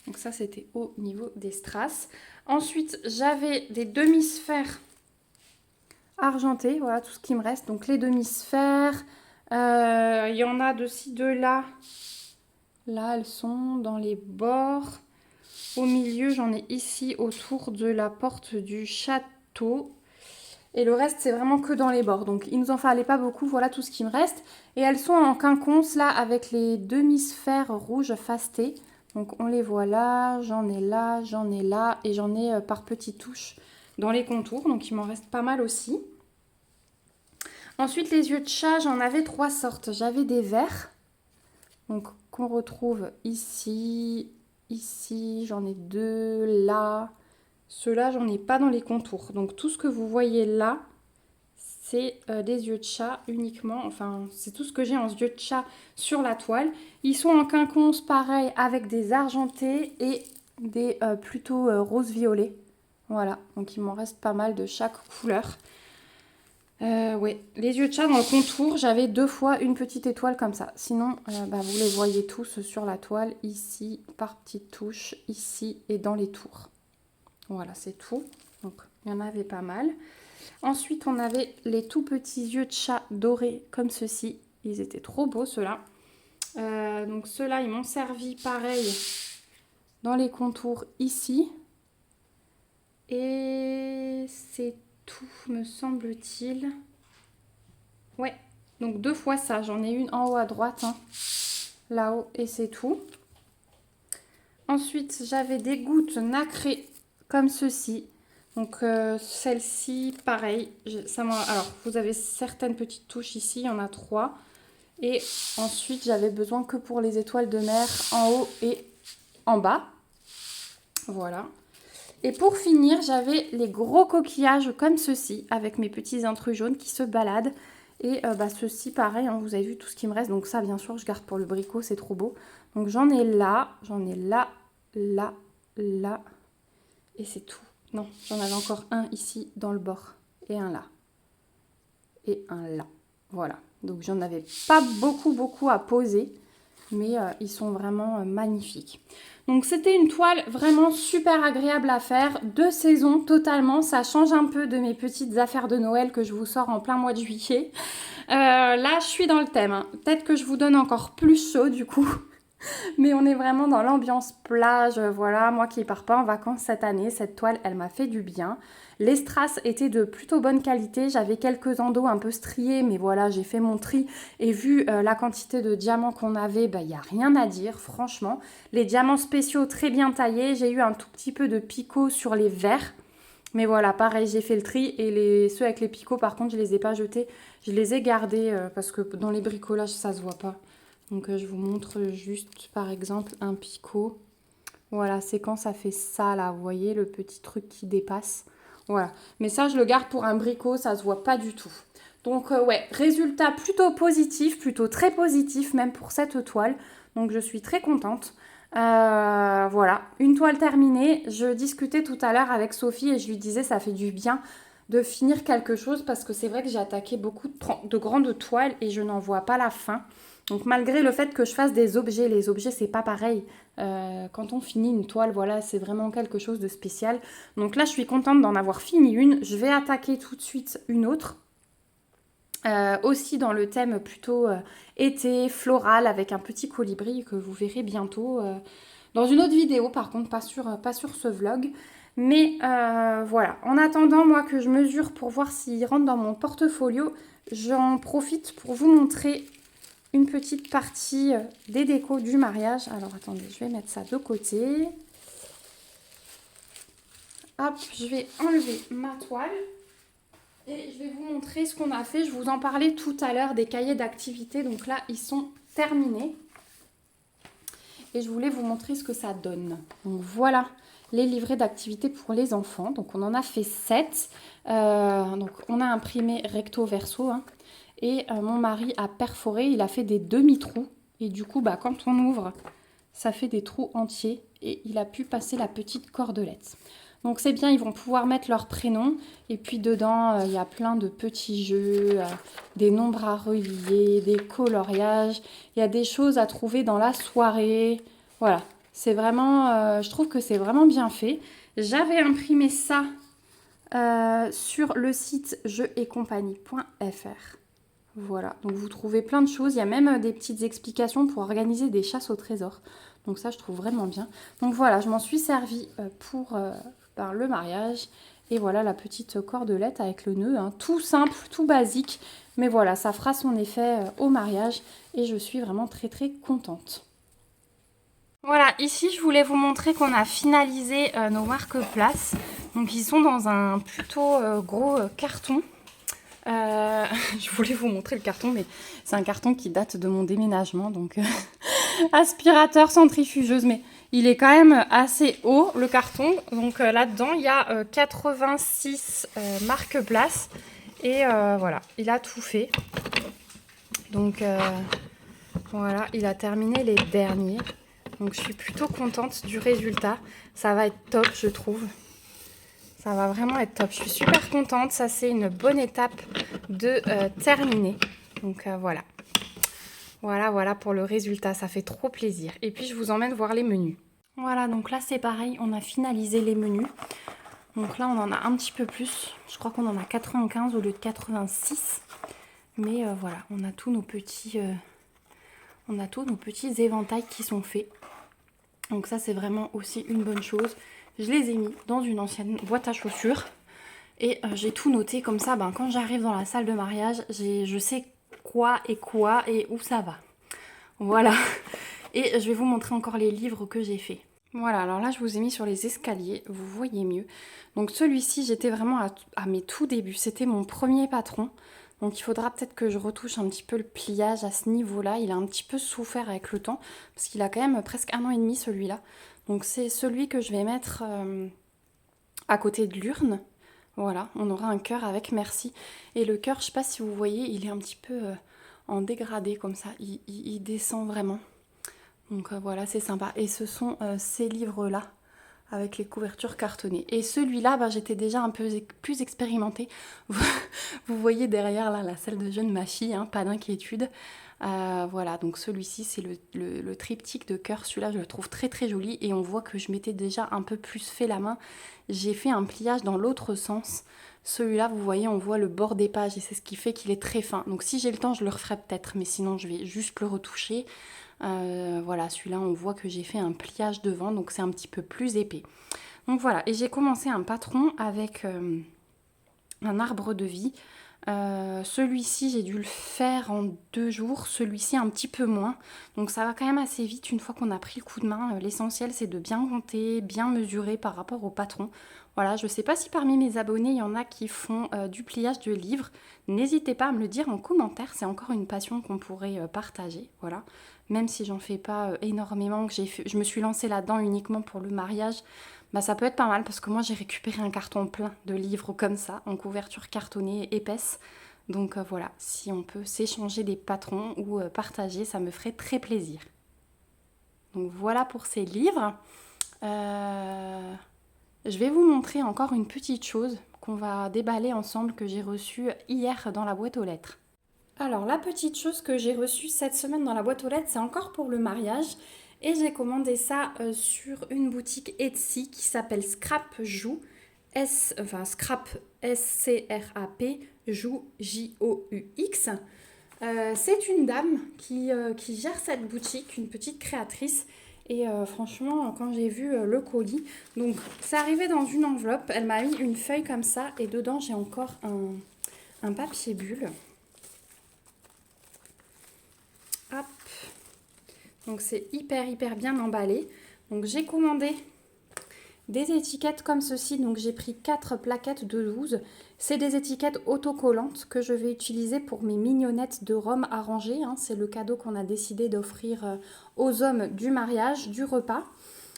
Speaker 1: Donc ça, c'était au niveau des strass. Ensuite, j'avais des demi-sphères argentées. Voilà tout ce qui me reste. Donc les demi-sphères. Il y en a de ci, de là. Là, elles sont dans les bords. Au milieu, j'en ai ici autour de la porte du château. Et le reste, c'est vraiment que dans les bords. Donc, il ne nous en fallait pas beaucoup. Voilà tout ce qui me reste. Et elles sont en quinconce, là, avec les demi-sphères rouges fastées. Donc, on les voit là, j'en ai là, j'en ai là. Et j'en ai par petites touches dans les contours. Donc, il m'en reste pas mal aussi. Ensuite, les yeux de chat, j'en avais 3 sortes. J'avais des verts. Donc, qu'on retrouve ici, ici. J'en ai 2, là. Ceux-là, j'en ai pas dans les contours. Donc, tout ce que vous voyez là, c'est des yeux de chat uniquement. Enfin, c'est tout ce que j'ai en yeux de chat sur la toile. Ils sont en quinconce, pareil, avec des argentés et des plutôt rose-violet. Voilà, donc il m'en reste pas mal de chaque couleur. Ouais, les yeux de chat dans le contour, j'avais 2 fois une petite étoile comme ça. Sinon, vous les voyez tous sur la toile, ici, par petites touches, ici et dans les tours. Voilà, c'est tout. Donc, il y en avait pas mal. Ensuite, on avait les tout petits yeux de chat dorés comme ceci. Ils étaient trop beaux, ceux-là. Donc, ceux-là, ils m'ont servi pareil dans les contours ici. Et c'est tout, me semble-t-il. Ouais, donc 2 fois ça. J'en ai une en haut à droite, hein, là-haut, et c'est tout. Ensuite, j'avais des gouttes nacrées comme ceci. Donc celle-ci, pareil. Alors, vous avez certaines petites touches ici, il y en a 3. Et ensuite, j'avais besoin que pour les étoiles de mer en haut et en bas. Voilà. Et pour finir, j'avais les gros coquillages comme ceci, avec mes petits intrus jaunes qui se baladent. Et ceci, pareil, hein, vous avez vu tout ce qui me reste. Donc ça, bien sûr, je garde pour le bricot, c'est trop beau. Donc j'en ai là, là, là. Et c'est tout. Non, j'en avais encore un ici dans le bord. Et un là. Et un là. Voilà. Donc j'en avais pas beaucoup à poser. Mais ils sont vraiment magnifiques. Donc c'était une toile vraiment super agréable à faire. De saison totalement. Ça change un peu de mes petites affaires de Noël que je vous sors en plein mois de juillet. Là, je suis dans le thème. Hein. Peut-être que je vous donne encore plus chaud du coup. Mais on est vraiment dans l'ambiance plage, voilà, moi qui ne pars pas en vacances cette année, cette toile, elle m'a fait du bien. Les strass étaient de plutôt bonne qualité, j'avais quelques endos un peu striés, mais voilà, j'ai fait mon tri et vu la quantité de diamants qu'on avait, il n'y a rien à dire, franchement. Les diamants spéciaux très bien taillés, j'ai eu un tout petit peu de picot sur les verts. Mais voilà, pareil, j'ai fait le tri et ceux avec les picots, par contre, je ne les ai pas jetés, je les ai gardés parce que dans les bricolages, ça ne se voit pas. Donc je vous montre juste par exemple un picot. Voilà, c'est quand ça fait ça là, vous voyez le petit truc qui dépasse. Voilà, mais ça je le garde pour un bricot, ça se voit pas du tout. Donc ouais, résultat plutôt positif, plutôt très positif même pour cette toile. Donc je suis très contente. Voilà, une toile terminée. Je discutais tout à l'heure avec Sophie et je lui disais ça fait du bien de finir quelque chose parce que c'est vrai que j'ai attaqué beaucoup de grandes toiles et je n'en vois pas la fin. Donc malgré le fait que je fasse des objets, les objets c'est pas pareil. Quand on finit une toile, voilà, c'est vraiment quelque chose de spécial. Donc là je suis contente d'en avoir fini une. Je vais attaquer tout de suite une autre. Aussi dans le thème plutôt été, floral, avec un petit colibri que vous verrez bientôt dans une autre vidéo, par contre, pas sur ce vlog. Mais voilà, en attendant, moi, que je mesure pour voir s'il rentre dans mon portfolio, j'en profite pour vous montrer une petite partie des décos du mariage. Alors, attendez, je vais mettre ça de côté. Hop, je vais enlever ma toile. Et je vais vous montrer ce qu'on a fait. Je vous en parlais tout à l'heure des cahiers d'activité. Donc là, ils sont terminés. Et je voulais vous montrer ce que ça donne. Donc voilà les livrets d'activité pour les enfants. Donc on en a fait 7. Donc on a imprimé recto verso. Hein. Et mon mari a perforé. Il a fait des demi-trous. Et du coup, bah, quand on ouvre, ça fait des trous entiers. Et il a pu passer la petite cordelette. Donc c'est bien, ils vont pouvoir mettre leur prénom. Et puis dedans, il y a plein de petits jeux, des nombres à relier, des coloriages. Il y a des choses à trouver dans la soirée. Voilà, c'est vraiment, je trouve que c'est vraiment bien fait. J'avais imprimé ça sur le site jeuxetcompagnie.fr. Voilà, donc vous trouvez plein de choses. Il y a même des petites explications pour organiser des chasses au trésor. Donc ça, je trouve vraiment bien. Donc voilà, je m'en suis servie pour le mariage. Et voilà la petite cordelette avec le nœud. Hein. Tout simple, tout basique. Mais voilà, ça fera son effet au mariage. Et je suis vraiment très très contente. Voilà, ici je voulais vous montrer qu'on a finalisé nos marque-places. Donc ils sont dans un plutôt gros carton. Je voulais vous montrer le carton, mais c'est un carton qui date de mon déménagement, donc aspirateur, centrifugeuse, mais il est quand même assez haut, le carton. Donc là-dedans, il y a 86 marque-places, et voilà, il a tout fait. Donc voilà, il a terminé les derniers. Donc je suis plutôt contente du résultat. Ça va être top, je trouve. Ça va vraiment être top. Je suis super contente. Ça, c'est une bonne étape de terminer. Donc voilà. Voilà pour le résultat. Ça fait trop plaisir. Et puis, je vous emmène voir les menus. Voilà, donc là, c'est pareil. On a finalisé les menus. Donc là, on en a un petit peu plus. Je crois qu'on en a 95 au lieu de 86. Mais voilà, on a tous nos petits éventails qui sont faits. Donc ça, c'est vraiment aussi une bonne chose. Je les ai mis dans une ancienne boîte à chaussures. Et j'ai tout noté comme ça, quand j'arrive dans la salle de mariage, je sais quoi et où ça va. Voilà. Et je vais vous montrer encore les livres que j'ai faits. Voilà, alors là je vous ai mis sur les escaliers, vous voyez mieux. Donc celui-ci, j'étais vraiment à mes tout débuts. C'était mon premier patron. Donc il faudra peut-être que je retouche un petit peu le pliage à ce niveau-là. Il a un petit peu souffert avec le temps, parce qu'il a quand même presque 1 an et demi celui-là. Donc c'est celui que je vais mettre à côté de l'urne. Voilà, on aura un cœur avec merci. Et le cœur, je ne sais pas si vous voyez, il est un petit peu en dégradé comme ça. Il descend vraiment. Donc voilà, c'est sympa. Et ce sont ces livres-là, avec les couvertures cartonnées. Et celui-là, j'étais déjà un peu plus expérimentée. Vous voyez derrière là, la salle de jeu de ma fille, hein, pas d'inquiétude. Voilà, donc celui-ci, c'est le triptyque de cœur. Celui-là, je le trouve très très joli. Et on voit que je m'étais déjà un peu plus fait la main. J'ai fait un pliage dans l'autre sens. Celui-là, vous voyez, on voit le bord des pages. Et c'est ce qui fait qu'il est très fin. Donc si j'ai le temps, je le referai peut-être. Mais sinon, je vais juste le retoucher. Voilà, celui-là, on voit que j'ai fait un pliage devant. Donc c'est un petit peu plus épais. Donc voilà, et j'ai commencé un patron avec un arbre de vie. Celui-ci, j'ai dû le faire en 2 jours, celui-ci un petit peu moins. Donc ça va quand même assez vite une fois qu'on a pris le coup de main. L'essentiel, c'est de bien compter, bien mesurer par rapport au patron. Voilà, je ne sais pas si parmi mes abonnés, il y en a qui font du pliage de livres. N'hésitez pas à me le dire en commentaire, c'est encore une passion qu'on pourrait partager. Voilà, même si j'en fais pas énormément, je me suis lancée là-dedans uniquement pour le mariage. Ça peut être pas mal parce que moi j'ai récupéré un carton plein de livres comme ça, en couverture cartonnée épaisse. Donc voilà, si on peut s'échanger des patrons ou partager, ça me ferait très plaisir. Donc voilà pour ces livres. Je vais vous montrer encore une petite chose qu'on va déballer ensemble que j'ai reçue hier dans la boîte aux lettres. Alors, la petite chose que j'ai reçue cette semaine dans la boîte aux lettres, c'est encore pour le mariage. Et j'ai commandé ça sur une boutique Etsy qui s'appelle Scrap Joue. Scrap, S-C-R-A-P, Joue, J-O-U-X. C'est une dame qui gère cette boutique, une petite créatrice. Et franchement, quand j'ai vu le colis, donc c'est arrivé dans une enveloppe. Elle m'a mis une feuille comme ça et dedans j'ai encore un papier bulle. Hop. Donc c'est hyper bien emballé. Donc j'ai commandé des étiquettes comme ceci. Donc j'ai pris 4 plaquettes de 12. C'est des étiquettes autocollantes que je vais utiliser pour mes mignonnettes de Rome arrangées. Hein. C'est le cadeau qu'on a décidé d'offrir aux hommes du mariage, du repas.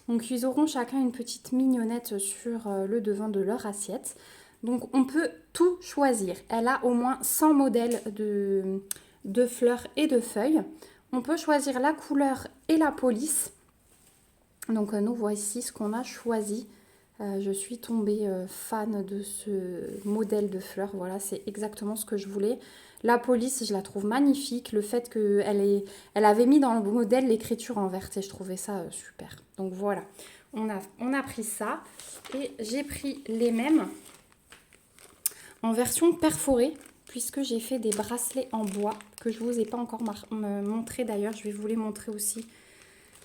Speaker 1: Donc ils auront chacun une petite mignonnette sur le devant de leur assiette. Donc on peut tout choisir. Elle a au moins 100 modèles de fleurs et de feuilles. On peut choisir la couleur et la police. Donc nous voici ce qu'on a choisi. Je suis tombée fan de ce modèle de fleurs. Voilà, c'est exactement ce que je voulais. La police, je la trouve magnifique. Le fait qu'elle avait mis dans le modèle l'écriture en vert et je trouvais ça super. Donc voilà, on a pris ça. Et j'ai pris les mêmes en version perforée puisque j'ai fait des bracelets en bois que je ne vous ai pas encore montré d'ailleurs. Je vais vous les montrer aussi.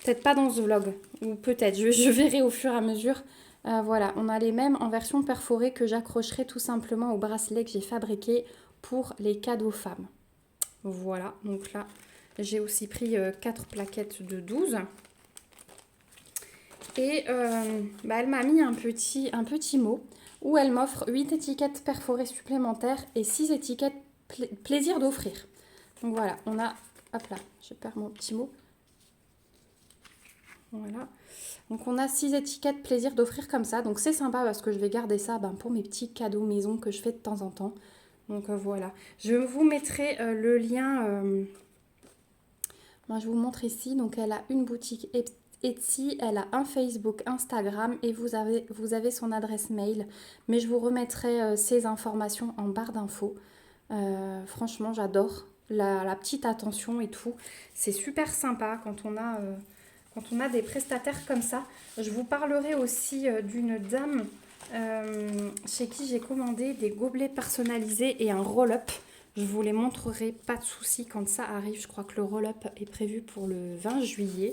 Speaker 1: Peut-être pas dans ce vlog, ou peut-être, je verrai au fur et à mesure. Voilà, on a les mêmes en version perforée que j'accrocherai tout simplement au bracelet que j'ai fabriqué pour les cadeaux femmes. Voilà, donc là, j'ai aussi pris 4 plaquettes de 12. Et elle m'a mis un petit mot où elle m'offre 8 étiquettes perforées supplémentaires et 6 étiquettes plaisir d'offrir. Donc voilà, on a, hop là, je perds mon petit mot. Voilà. Donc on a 6 étiquettes plaisir d'offrir comme ça. Donc c'est sympa parce que je vais garder ça pour mes petits cadeaux maison que je fais de temps en temps. Donc voilà. Je vous mettrai le lien. Je vous montre ici. Donc elle a une boutique Etsy, elle a un Facebook, Instagram et vous avez son adresse mail. Mais je vous remettrai ces informations en barre d'infos. Franchement, j'adore la petite attention et tout. C'est super sympa quand on a des prestataires comme ça. Je vous parlerai aussi d'une dame chez qui j'ai commandé des gobelets personnalisés et un roll-up. Je vous les montrerai, pas de souci quand ça arrive. Je crois que le roll-up est prévu pour le 20 juillet.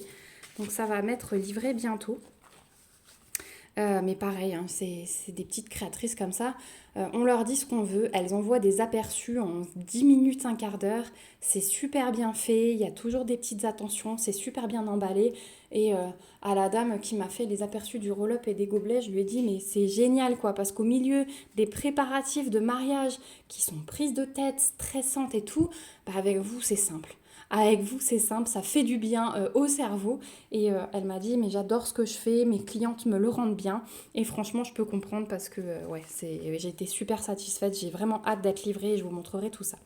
Speaker 1: Donc ça va m'être livré bientôt. Mais pareil, hein, c'est des petites créatrices comme ça. On leur dit ce qu'on veut. Elles envoient des aperçus en 10 minutes, un quart d'heure. C'est super bien fait. Il y a toujours des petites attentions. C'est super bien emballé. Et à la dame qui m'a fait les aperçus du roll-up et des gobelets, je lui ai dit mais c'est génial quoi. Parce qu'au milieu des préparatifs de mariage qui sont prises de tête, stressantes et tout, avec vous c'est simple. Avec vous, c'est simple, ça fait du bien au cerveau. Et elle m'a dit, mais j'adore ce que je fais, mes clientes me le rendent bien. Et franchement, je peux comprendre parce que j'ai été super satisfaite. J'ai vraiment hâte d'être livrée et je vous montrerai tout ça.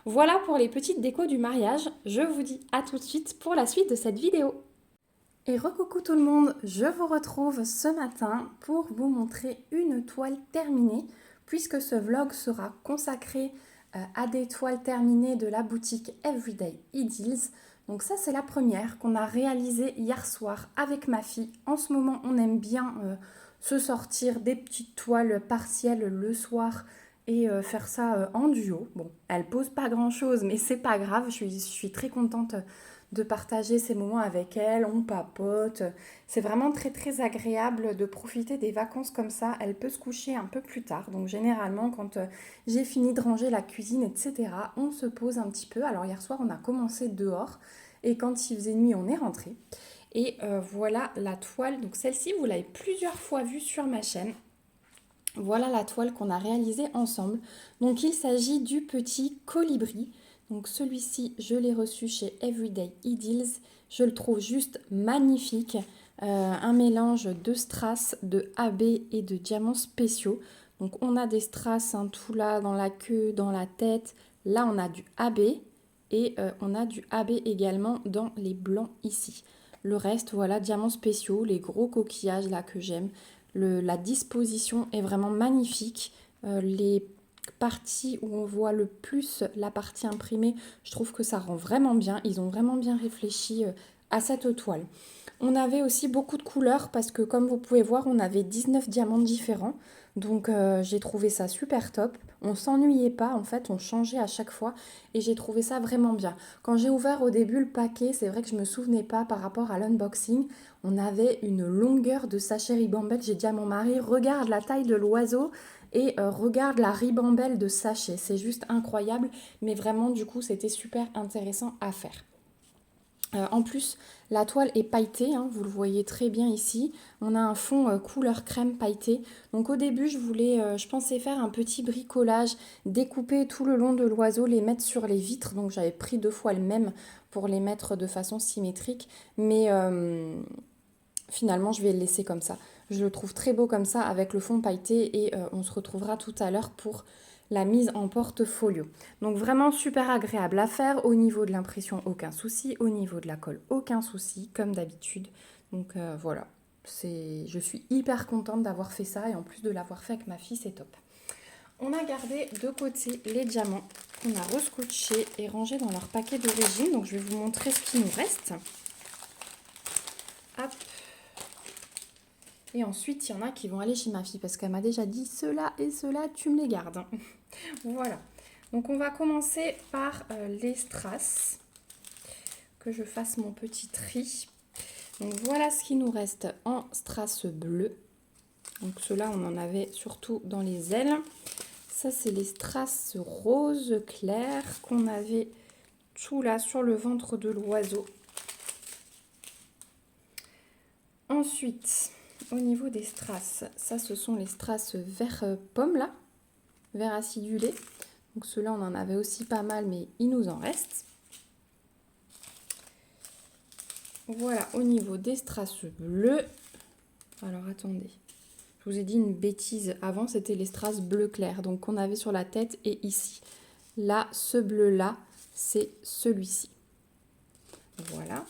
Speaker 1: Voilà pour les petites décos du mariage. Je vous dis à tout de suite pour la suite de cette vidéo. Et recoucou tout le monde, je vous retrouve ce matin pour vous montrer une toile terminée puisque ce vlog sera consacré à des toiles terminées de la boutique Everyday Idyls. Donc ça c'est la première qu'on a réalisée hier soir avec ma fille. En ce moment on aime bien se sortir des petites toiles partielles le soir et faire ça en duo. Bon, elle pose pas grand chose mais c'est pas grave, je suis très contente de partager ces moments avec elle, on papote. C'est vraiment très agréable de profiter des vacances comme ça. Elle peut se coucher un peu plus tard. Donc généralement quand j'ai fini de ranger la cuisine, etc., on se pose un petit peu. Alors hier soir on a commencé dehors et quand il faisait nuit on est rentré. Et voilà la toile. Donc celle-ci vous l'avez plusieurs fois vue sur ma chaîne. Voilà la toile qu'on a réalisée ensemble. Donc il s'agit du petit colibri. Donc celui-ci, je l'ai reçu chez Everyday Idyls. Je le trouve juste magnifique. Un mélange de strass, de AB et de diamants spéciaux. Donc on a des strass tout là dans la queue, dans la tête. Là on a du AB et on a du AB également dans les blancs ici. Le reste, voilà, diamants spéciaux, les gros coquillages là que j'aime. La disposition est vraiment magnifique. Les partie où on voit le plus la partie imprimée, je trouve que ça rend vraiment bien. Ils ont vraiment bien réfléchi à cette toile. On avait aussi beaucoup de couleurs parce que comme vous pouvez voir, on avait 19 diamants différents. Donc j'ai trouvé ça super top. On s'ennuyait pas, en fait, on changeait à chaque fois et j'ai trouvé ça vraiment bien. Quand j'ai ouvert au début le paquet, c'est vrai que je me souvenais pas par rapport à l'unboxing. On avait une longueur de sachet ribambelle. J'ai dit à mon mari, regarde la taille de l'oiseau et regarde la ribambelle de sachet. C'est juste incroyable, mais vraiment du coup c'était super intéressant à faire. En plus, la toile est pailletée, hein, vous le voyez très bien ici. On a un fond couleur crème pailleté. Donc au début, je pensais faire un petit bricolage, découper tout le long de l'oiseau, les mettre sur les vitres. Donc j'avais pris 2 fois le même pour les mettre de façon symétrique. Mais finalement, je vais le laisser comme ça. Je le trouve très beau comme ça avec le fond pailleté et on se retrouvera tout à l'heure pour la mise en portfolio. Donc vraiment super agréable à faire. Au niveau de l'impression, aucun souci. Au niveau de la colle, aucun souci, comme d'habitude. Donc voilà, je suis hyper contente d'avoir fait ça et en plus de l'avoir fait avec ma fille, c'est top. On a gardé de côté les diamants qu'on a rescotchés et rangés dans leur paquet d'origine. Donc je vais vous montrer ce qui nous reste. Hop. Et ensuite, il y en a qui vont aller chez ma fille parce qu'elle m'a déjà dit cela et cela, tu me les gardes. Voilà. Donc on va commencer par les strass. Que je fasse mon petit tri. Donc voilà ce qui nous reste en strass bleu. Donc ceux-là, on en avait surtout dans les ailes. Ça, c'est les strass rose clair qu'on avait tout là sur le ventre de l'oiseau. Ensuite, au niveau des strass, ça ce sont les strass vert pomme là, vert acidulé. Donc ceux-là on en avait aussi pas mal mais il nous en reste. Voilà au niveau des strass bleus. Alors attendez, je vous ai dit une bêtise avant, c'était les strass bleu clair donc qu'on avait sur la tête et ici. Là, ce bleu là, c'est celui-ci. Voilà.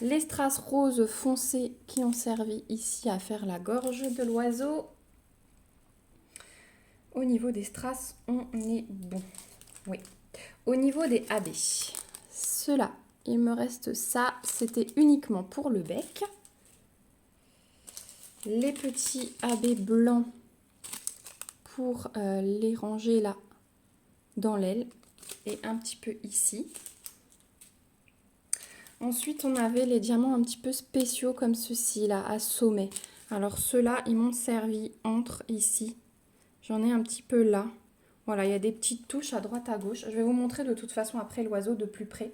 Speaker 1: Les strass roses foncés qui ont servi ici à faire la gorge de l'oiseau. Au niveau des strass, on est bon. Oui. Au niveau des AB, ceux-là, il me reste ça. C'était uniquement pour le bec. Les petits AB blancs pour les ranger là dans l'aile et un petit peu ici. Ensuite, on avait les diamants un petit peu spéciaux comme ceux-ci là, à sommet. Alors ceux-là, ils m'ont servi entre ici. J'en ai un petit peu là. Voilà, il y a des petites touches à droite à gauche. Je vais vous montrer de toute façon après l'oiseau de plus près.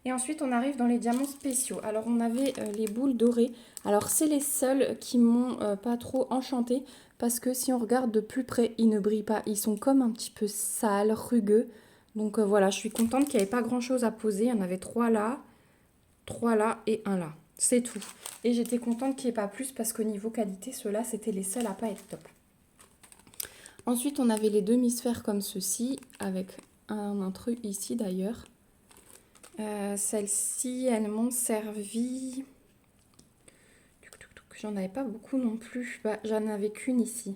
Speaker 1: Et ensuite, on arrive dans les diamants spéciaux. Alors, on avait les boules dorées. Alors, c'est les seuls qui m'ont pas trop enchantée parce que si on regarde de plus près, ils ne brillent pas. Ils sont comme un petit peu sales, rugueux. Donc voilà, je suis contente qu'il n'y avait pas grand-chose à poser. Il y en avait 3 là, 3 là et 1 là. C'est tout. Et j'étais contente qu'il n'y ait pas plus parce qu'au niveau qualité, ceux-là, c'était les seuls à pas être top. Ensuite, on avait les demi-sphères comme ceci, avec un intrus ici d'ailleurs. Celles-ci, elles m'ont servi... J'en avais pas beaucoup non plus. Bah, j'en avais qu'une ici.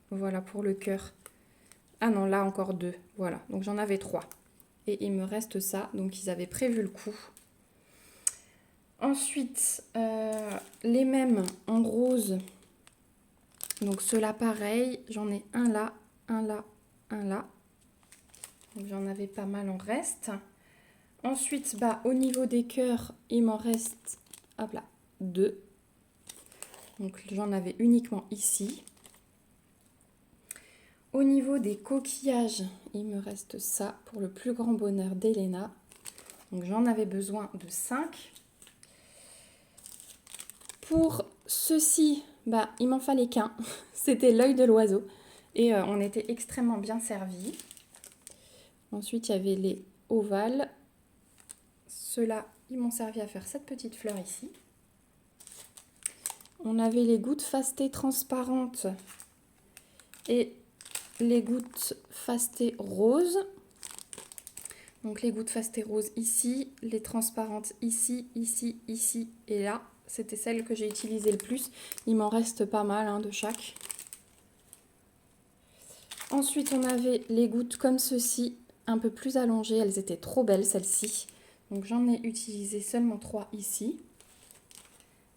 Speaker 1: Voilà, pour le cœur. Ah non, là encore 2. Voilà, donc j'en avais 3. Et il me reste ça, donc ils avaient prévu le coup. Ensuite, les mêmes en rose. Donc ceux-là, pareil. J'en ai un là, un là, un là. Donc j'en avais pas mal en reste. Ensuite, bah, au niveau des cœurs, il m'en reste, hop là, 2. Donc j'en avais uniquement ici. Au niveau des coquillages, il me reste ça pour le plus grand bonheur d'Elena. Donc j'en avais besoin de 5. Pour ceci, bah, il m'en fallait qu'un. C'était l'œil de l'oiseau. Et on était extrêmement bien servis. Ensuite, il y avait les ovales. Ceux-là, ils m'ont servi à faire cette petite fleur ici. On avait les gouttes fastées transparentes et les gouttes fastées roses. Donc les gouttes fastées roses ici, les transparentes ici, ici, ici et là. C'était celles que j'ai utilisées le plus. Il m'en reste pas mal hein, de chaque. Ensuite, on avait les gouttes comme ceci, un peu plus allongées. Elles étaient trop belles, celles-ci. Donc, j'en ai utilisé seulement 3 ici.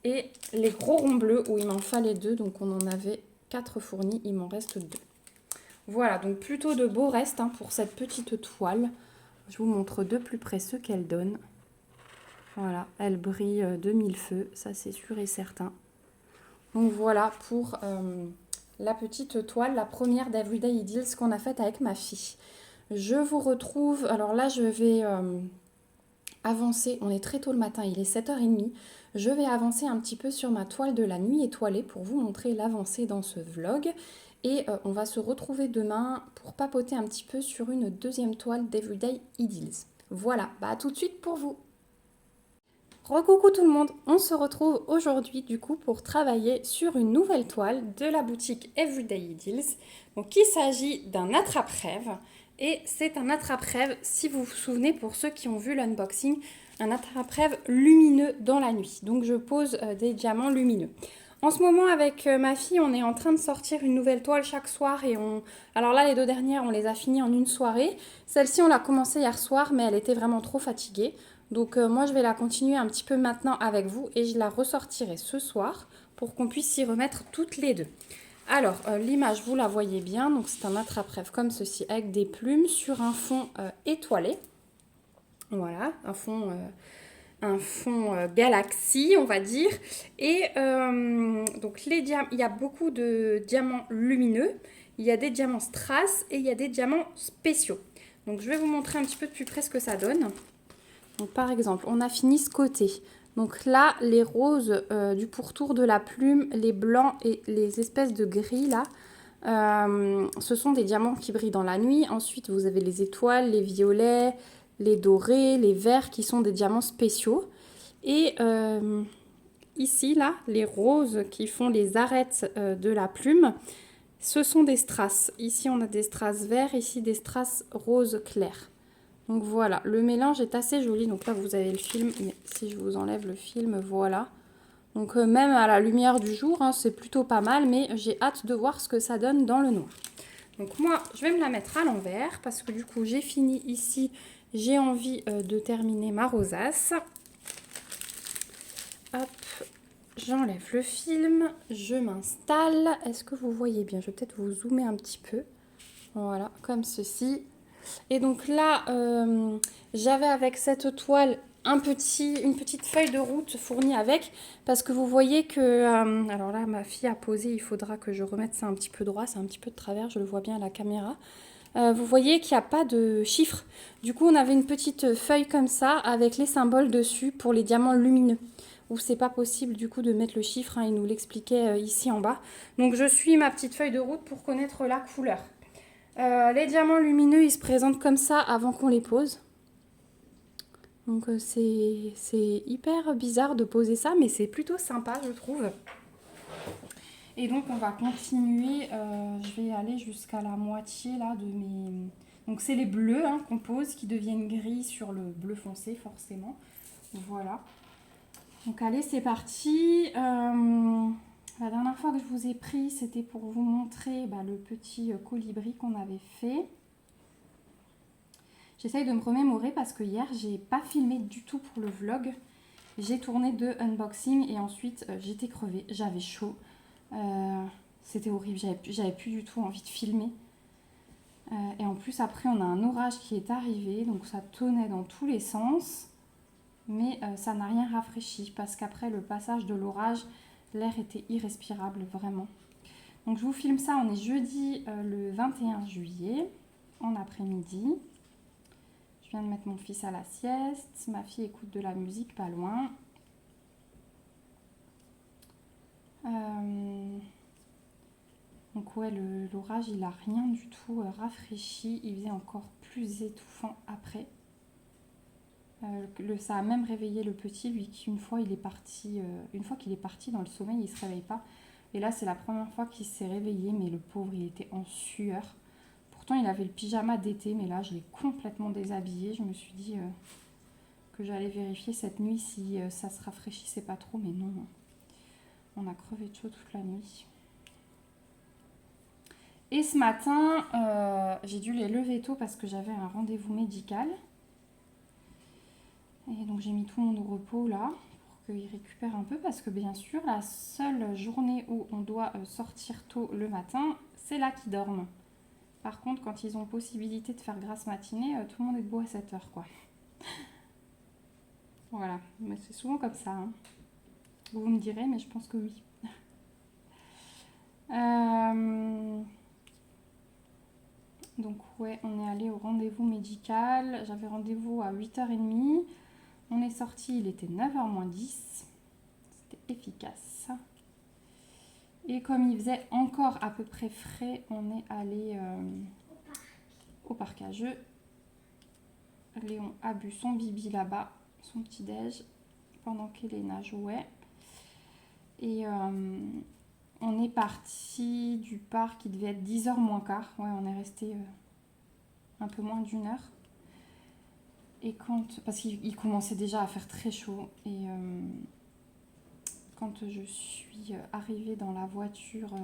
Speaker 1: Et les gros ronds bleus où il m'en fallait 2. Donc, on en avait 4 fournis. Il m'en reste 2. Voilà, donc plutôt de beaux restes hein, pour cette petite toile. Je vous montre de plus près ce qu'elle donne. Voilà, elle brille de mille feux, ça c'est sûr et certain. Donc voilà pour la petite toile, la première d'Everyday Ideals qu'on a faite avec ma fille. Je vous retrouve, alors là je vais avancer, on est très tôt le matin, il est 7h30. Je vais avancer un petit peu sur ma toile de la nuit étoilée pour vous montrer l'avancée dans ce vlog. Et on va se retrouver demain pour papoter un petit peu sur une deuxième toile d'Everyday Ideals. Voilà, bah à tout de suite pour vous. Recoucou tout le monde, on se retrouve aujourd'hui du coup pour travailler sur une nouvelle toile de la boutique Everyday Ideals. Donc il s'agit d'un attrape-rêve et c'est un attrape-rêve, si vous vous souvenez pour ceux qui ont vu l'unboxing, un attrape-rêve lumineux dans la nuit. Donc je pose des diamants lumineux. En ce moment avec ma fille, on est en train de sortir une nouvelle toile chaque soir et alors là les 2 dernières on les a finies en une soirée. Celle-ci on l'a commencée hier soir mais elle était vraiment trop fatiguée. Donc moi je vais la continuer un petit peu maintenant avec vous et je la ressortirai ce soir pour qu'on puisse s'y remettre toutes les deux. Alors l'image vous la voyez bien, donc c'est un attrape-rêve comme ceci avec des plumes sur un fond étoilé. Voilà, un fond galaxie on va dire. Et donc il y a beaucoup de diamants lumineux, il y a des diamants strass et il y a des diamants spéciaux. Donc je vais vous montrer un petit peu de plus près ce que ça donne. Donc, par exemple, on a fini ce côté. Donc là, les roses du pourtour de la plume, les blancs et les espèces de gris là, ce sont des diamants qui brillent dans la nuit. Ensuite, vous avez les étoiles, les violets, les dorés, les verts qui sont des diamants spéciaux. Et ici, là, les roses qui font les arêtes de la plume, ce sont des strass. Ici, on a des strass verts, ici des strass rose clair. Donc voilà, le mélange est assez joli. Donc là, vous avez le film, mais si je vous enlève le film, voilà. Donc même à la lumière du jour, hein, c'est plutôt pas mal, mais j'ai hâte de voir ce que ça donne dans le noir. Donc moi, je vais me la mettre à l'envers parce que du coup, j'ai fini ici. J'ai envie de terminer ma rosace. Hop, j'enlève le film, je m'installe. Est-ce que vous voyez bien? Je vais peut-être vous zoomer un petit peu. Voilà, comme ceci. Et donc là, j'avais avec cette toile une petite feuille de route fournie avec, parce que vous voyez que, alors là ma fille a posé, il faudra que je remette ça un petit peu droit, c'est un petit peu de travers, je le vois bien à la caméra. Vous voyez qu'il n'y a pas de chiffres. Du coup, on avait une petite feuille comme ça avec les symboles dessus pour les diamants lumineux. Où c'est pas possible du coup de mettre le chiffre, hein, il nous l'expliquait ici en bas. Donc je suis ma petite feuille de route pour connaître la couleur. Les diamants lumineux, ils se présentent comme ça avant qu'on les pose. Donc c'est hyper bizarre de poser ça, mais c'est plutôt sympa, je trouve. Et donc on va continuer, je vais aller jusqu'à la moitié là de mes... Donc c'est les bleus hein, qu'on pose qui deviennent gris sur le bleu foncé forcément. Voilà. Donc allez, c'est parti. La dernière fois que je vous ai pris, c'était pour vous montrer le petit colibri qu'on avait fait. J'essaye de me remémorer parce que hier, j'ai pas filmé du tout pour le vlog. J'ai tourné 2 unboxings et ensuite j'étais crevée, j'avais chaud. C'était horrible, j'avais plus du tout envie de filmer. Et en plus, après, on a un orage qui est arrivé, donc ça tonnait dans tous les sens. Mais ça n'a rien rafraîchi parce qu'après le passage de l'orage, l'air était irrespirable, vraiment. Donc je vous filme ça, on est jeudi le 21 juillet, en après-midi. Je viens de mettre mon fils à la sieste, ma fille écoute de la musique pas loin. Donc ouais, l'orage, il n'a rien du tout rafraîchi, il faisait encore plus étouffant après. Ça a même réveillé le petit, lui, qui une fois qu'il est parti dans le sommeil, il ne se réveille pas. Et là, c'est la première fois qu'il s'est réveillé, mais le pauvre, il était en sueur. Pourtant, il avait le pyjama d'été, mais là, je l'ai complètement déshabillé. Je me suis dit que j'allais vérifier cette nuit si ça se rafraîchissait pas trop, mais non. On a crevé de chaud toute la nuit. Et ce matin, j'ai dû les lever tôt parce que j'avais un rendez-vous médical. Et donc j'ai mis tout le monde au repos là, pour qu'ils récupèrent un peu, parce que bien sûr, la seule journée où on doit sortir tôt le matin, c'est là qu'ils dorment. Par contre, quand ils ont possibilité de faire grasse matinée, tout le monde est debout à 7 heures, quoi. Voilà, mais c'est souvent comme ça, hein. Vous me direz, mais je pense que oui. Donc ouais, on est allé au rendez-vous médical. J'avais rendez-vous à 8h30. On est sorti, il était 9h moins 10. C'était efficace. Et comme il faisait encore à peu près frais, on est allé au parc à jeux. Léon a bu son bibi là-bas, son petit-déj, pendant qu'Elena jouait. Et on est parti du parc, il devait être 10h moins quart. Ouais, on est resté un peu moins d'une heure. Et parce qu'il commençait déjà à faire très chaud. Et quand je suis arrivée dans la voiture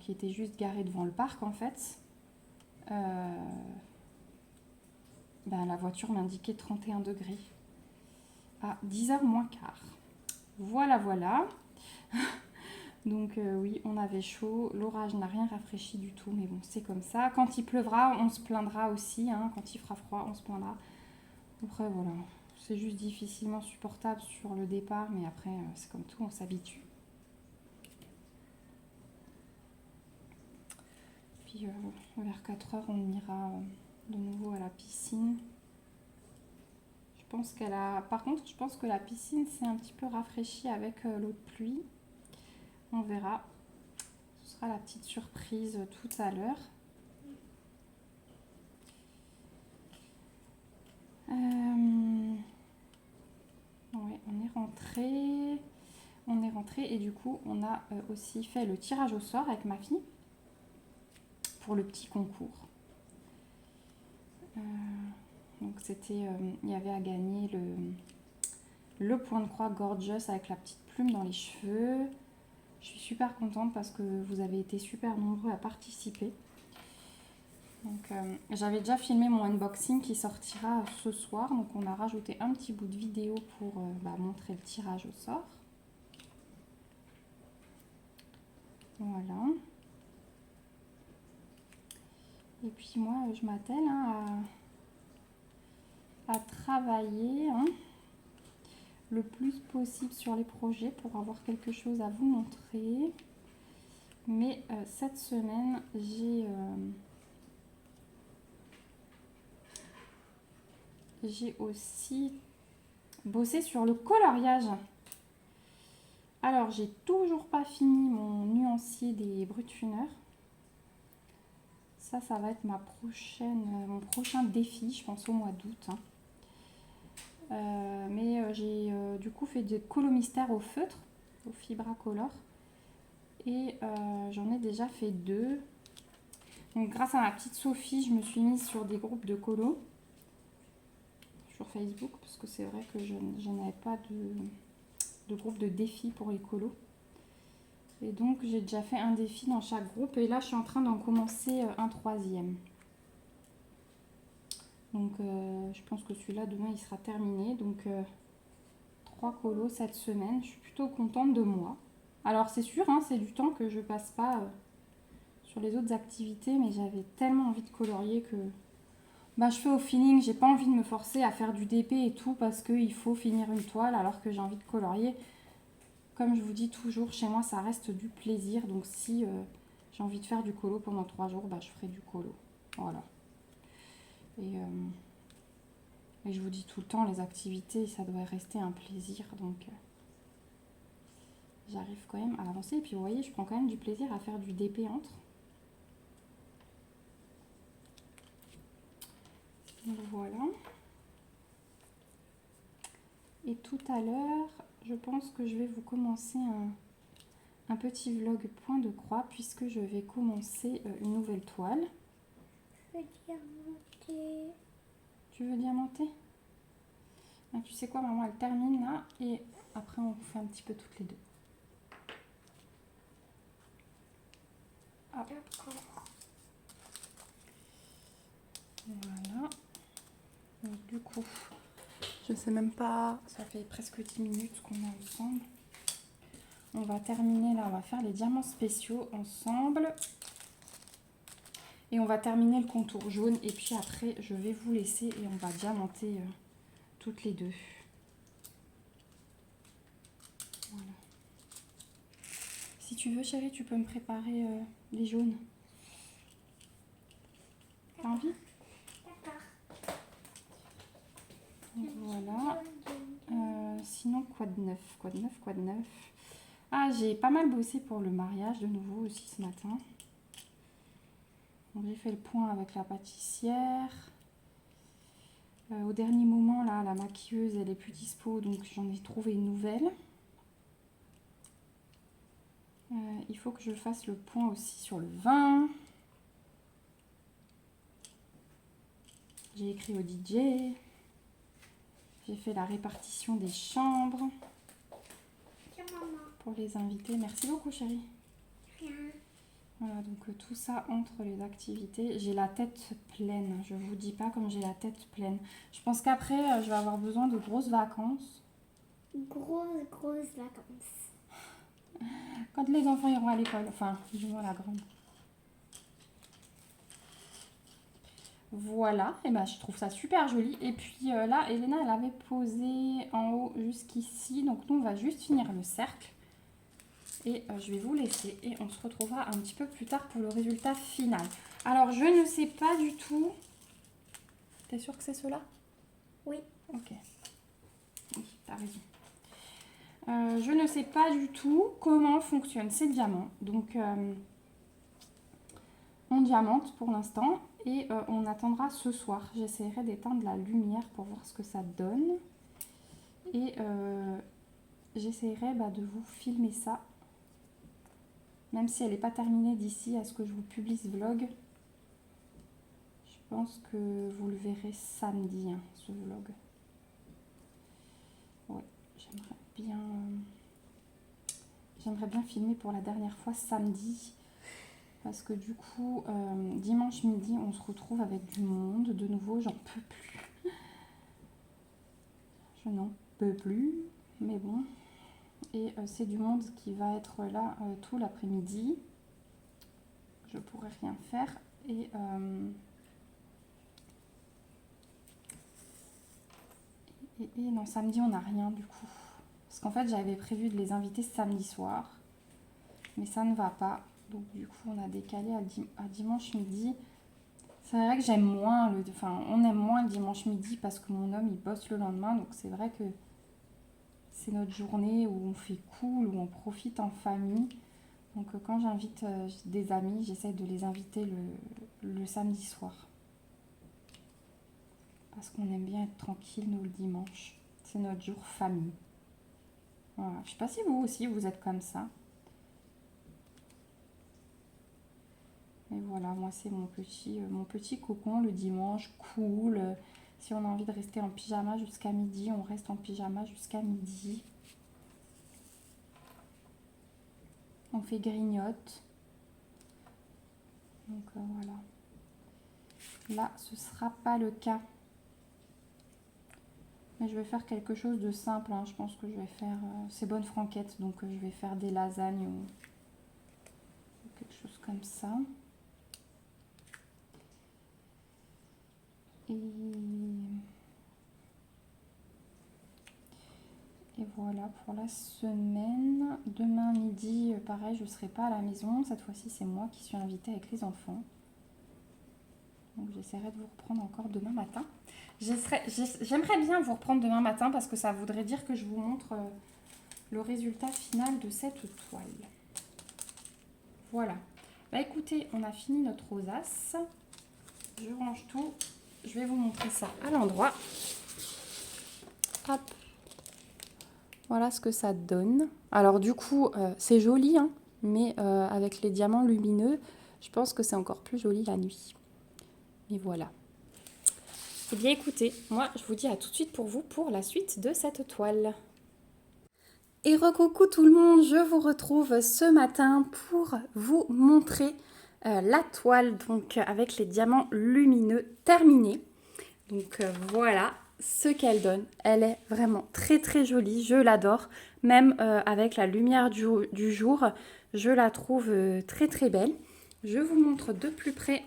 Speaker 1: qui était juste garée devant le parc, en fait, la voiture m'indiquait 31 degrés à 10h moins quart. Voilà, voilà. Donc oui, on avait chaud. L'orage n'a rien rafraîchi du tout, mais bon, c'est comme ça. Quand il pleuvra, on se plaindra aussi, hein. Quand il fera froid, on se plaindra. Après, voilà. C'est juste difficilement supportable sur le départ, mais après, c'est comme tout, on s'habitue. Puis vers 4h, on ira de nouveau à la piscine. Par contre, je pense que la piscine s'est un petit peu rafraîchie avec l'eau de pluie. On verra. Ce sera la petite surprise tout à l'heure. Ouais, on est rentré et du coup, on a aussi fait le tirage au sort avec ma fille pour le petit concours. Donc c'était, il y avait à gagner le point de croix Gorgeous avec la petite plume dans les cheveux. Je suis super contente parce que vous avez été super nombreux à participer. Donc j'avais déjà filmé mon unboxing qui sortira ce soir. Donc on a rajouté un petit bout de vidéo pour montrer le tirage au sort. Voilà. Et puis moi je m'attelle à travailler le plus possible sur les projets pour avoir quelque chose à vous montrer. Mais cette semaine j'ai aussi bossé sur le coloriage. Alors j'ai toujours pas fini mon nuancier des Brutfunner. Ça va être mon prochain défi, je pense au mois d'août. Mais j'ai du coup fait des colos mystères au feutre, au Fibra Color. Et j'en ai déjà fait 2. Donc grâce à ma petite Sophie, je me suis mise sur des groupes de colos sur Facebook, parce que c'est vrai que je n'avais pas de groupe de défis pour les colos. Et donc j'ai déjà fait un défi dans chaque groupe et là je suis en train d'en commencer un 3e. Donc je pense que celui-là demain il sera terminé. Donc 3 colos cette semaine, je suis plutôt contente de moi. Alors c'est sûr, hein, c'est du temps que je passe pas sur les autres activités, mais j'avais tellement envie de colorier que je fais au feeling. J'ai pas envie de me forcer à faire du DP et tout parce qu'il faut finir une toile alors que j'ai envie de colorier. Comme je vous dis toujours, chez moi ça reste du plaisir. Donc si j'ai envie de faire du colo pendant 3 jours, je ferai du colo. Voilà. Et je vous dis tout le temps, les activités, ça doit rester un plaisir. Donc j'arrive quand même à avancer. Et puis vous voyez, je prends quand même du plaisir à faire du DP entre. Donc voilà. Et tout à l'heure, je pense que je vais vous commencer un petit vlog point de croix puisque je vais commencer une nouvelle toile.
Speaker 2: Je veux diamanter.
Speaker 1: Tu veux diamanter? Tu sais quoi, maman, elle termine là et après on fait un petit peu toutes les deux. Hop.
Speaker 2: D'accord.
Speaker 1: Voilà. Donc, du coup, je sais même pas, ça fait presque 10 minutes qu'on est ensemble. On va terminer là, on va faire les diamants spéciaux ensemble. Et on va terminer le contour jaune. Et puis après, je vais vous laisser et on va diamanter toutes les deux. Voilà. Si tu veux, chérie, tu peux me préparer les jaunes. T'as envie?
Speaker 2: D'accord.
Speaker 1: Donc, voilà. Sinon, quoi de neuf? Quoi de neuf? Quoi de neuf? Ah, j'ai pas mal bossé pour le mariage de nouveau aussi ce matin. Donc j'ai fait le point avec la pâtissière. Au dernier moment, là, la maquilleuse, elle est plus dispo, donc j'en ai trouvé une nouvelle. Il faut que je fasse le point aussi sur le vin. J'ai écrit au DJ. J'ai fait la répartition des chambres
Speaker 2: Tiens, maman.
Speaker 1: pour les invités. Merci beaucoup, chérie.
Speaker 2: Rien.
Speaker 1: Voilà, donc tout ça entre les activités. J'ai la tête pleine. Je vous dis pas comme j'ai la tête pleine. Je pense qu'après, je vais avoir besoin de grosses vacances.
Speaker 2: Grosses vacances.
Speaker 1: Quand les enfants iront à l'école. Enfin, du moins la grande. Voilà, et ben je trouve ça super joli. Et puis là, Elena, elle avait posé en haut jusqu'ici. Donc nous, on va juste finir le cercle. Et je vais vous laisser. Et on se retrouvera un petit peu plus tard pour le résultat final. Alors, je ne sais pas du tout... T'es sûre que c'est cela?
Speaker 2: Oui.
Speaker 1: Ok. Oui, t'as raison. Je ne sais pas du tout comment fonctionnent ces diamants. Donc, on diamante pour l'instant. Et on attendra ce soir. J'essaierai d'éteindre la lumière pour voir ce que ça donne. Et j'essaierai de vous filmer ça. Même si elle n'est pas terminée d'ici à ce que je vous publie ce vlog. Je pense que vous le verrez samedi, hein, ce vlog. Ouais, j'aimerais bien filmer pour la dernière fois samedi. Parce que du coup, dimanche midi, on se retrouve avec du monde. De nouveau, j'en peux plus. Je n'en peux plus, mais bon. Et c'est du monde qui va être là tout l'après-midi. Je pourrais rien faire. Et non, samedi, on n'a rien du coup. Parce qu'en fait, j'avais prévu de les inviter samedi soir. Mais ça ne va pas. Donc du coup, on a décalé à dimanche midi. C'est vrai que j'aime moins on aime moins le dimanche midi parce que mon homme, il bosse le lendemain. Donc c'est vrai que c'est notre journée où on fait cool, où on profite en famille. Donc quand j'invite des amis, j'essaie de les inviter le samedi soir. Parce qu'on aime bien être tranquille, nous, le dimanche. C'est notre jour famille. Voilà. Je ne sais pas si vous aussi, vous êtes comme ça. Et voilà, moi, c'est mon petit cocon le dimanche, cool. Si on a envie de rester en pyjama jusqu'à midi, on reste en pyjama jusqu'à midi. On fait grignote. Donc voilà. Là, ce ne sera pas le cas. Mais je vais faire quelque chose de simple. Hein. Je pense que je vais faire... c'est bonne franquette. Donc je vais faire des lasagnes ou quelque chose comme ça. Et voilà pour la semaine. Demain midi, pareil, je ne serai pas à la maison. Cette fois-ci, c'est moi qui suis invitée avec les enfants. Donc j'essaierai de vous reprendre encore demain matin. J'aimerais bien vous reprendre demain matin parce que ça voudrait dire que je vous montre le résultat final de cette toile. Voilà. Écoutez, on a fini notre rosace. Je range tout. Je vais vous montrer ça à l'endroit. Hop. Voilà ce que ça donne. Alors du coup, c'est joli, hein, mais avec les diamants lumineux, je pense que c'est encore plus joli la nuit. Et voilà. Eh bien écoutez, moi je vous dis à tout de suite pour vous pour la suite de cette toile. Et recoucou tout le monde, je vous retrouve ce matin pour vous montrer la toile donc avec les diamants lumineux terminée. Donc voilà ce qu'elle donne. Elle est vraiment très très jolie, je l'adore. Même avec la lumière du jour, je la trouve très très belle. Je vous montre de plus près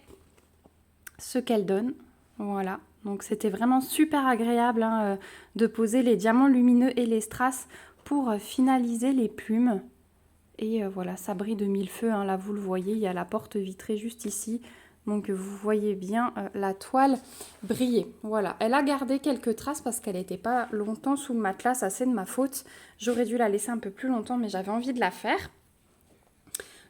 Speaker 1: ce qu'elle donne. Voilà, donc c'était vraiment super agréable hein, de poser les diamants lumineux et les strass pour finaliser les plumes. Et voilà, ça brille de mille feux, hein. Là vous le voyez, il y a la porte vitrée juste ici. Donc vous voyez bien la toile briller. Voilà, elle a gardé quelques traces parce qu'elle n'était pas longtemps sous le matelas, ça c'est de ma faute. J'aurais dû la laisser un peu plus longtemps mais j'avais envie de la faire.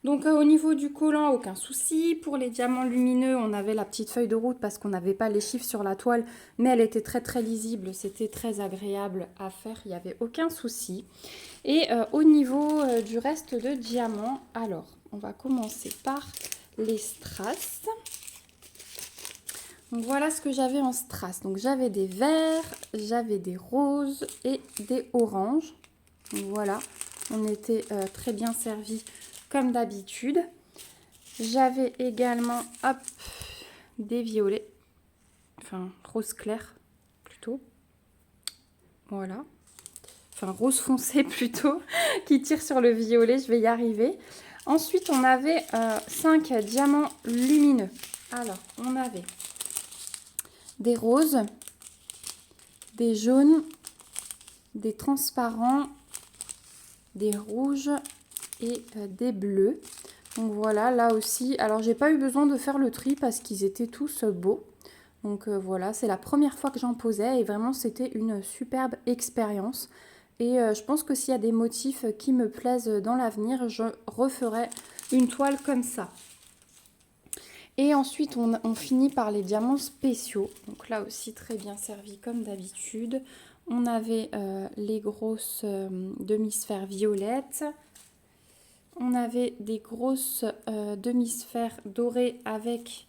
Speaker 1: Donc au niveau du collant, aucun souci. Pour les diamants lumineux, on avait la petite feuille de route parce qu'on n'avait pas les chiffres sur la toile, mais elle était très très lisible, c'était très agréable à faire, il n'y avait aucun souci. Et au niveau du reste de diamants, alors on va commencer par les strass. Donc voilà ce que j'avais en strass. Donc j'avais des verts, j'avais des roses et des oranges. Donc voilà, on était très bien servis comme d'habitude. J'avais également hop, des violets, enfin rose clair plutôt. Voilà. Enfin rose foncé plutôt, qui tire sur le violet, je vais y arriver. Ensuite, on avait 5 diamants lumineux. Alors, on avait des roses, des jaunes, des transparents, des rouges et des bleus. Donc voilà, là aussi, alors j'ai pas eu besoin de faire le tri parce qu'ils étaient tous beaux. Donc voilà, c'est la première fois que j'en posais et vraiment c'était une superbe expérience. Et je pense que s'il y a des motifs qui me plaisent dans l'avenir, je referai une toile comme ça. Et ensuite, on finit par les diamants spéciaux. Donc là aussi, très bien servi comme d'habitude. On avait les grosses demi-sphères violettes. On avait des grosses demi-sphères dorées avec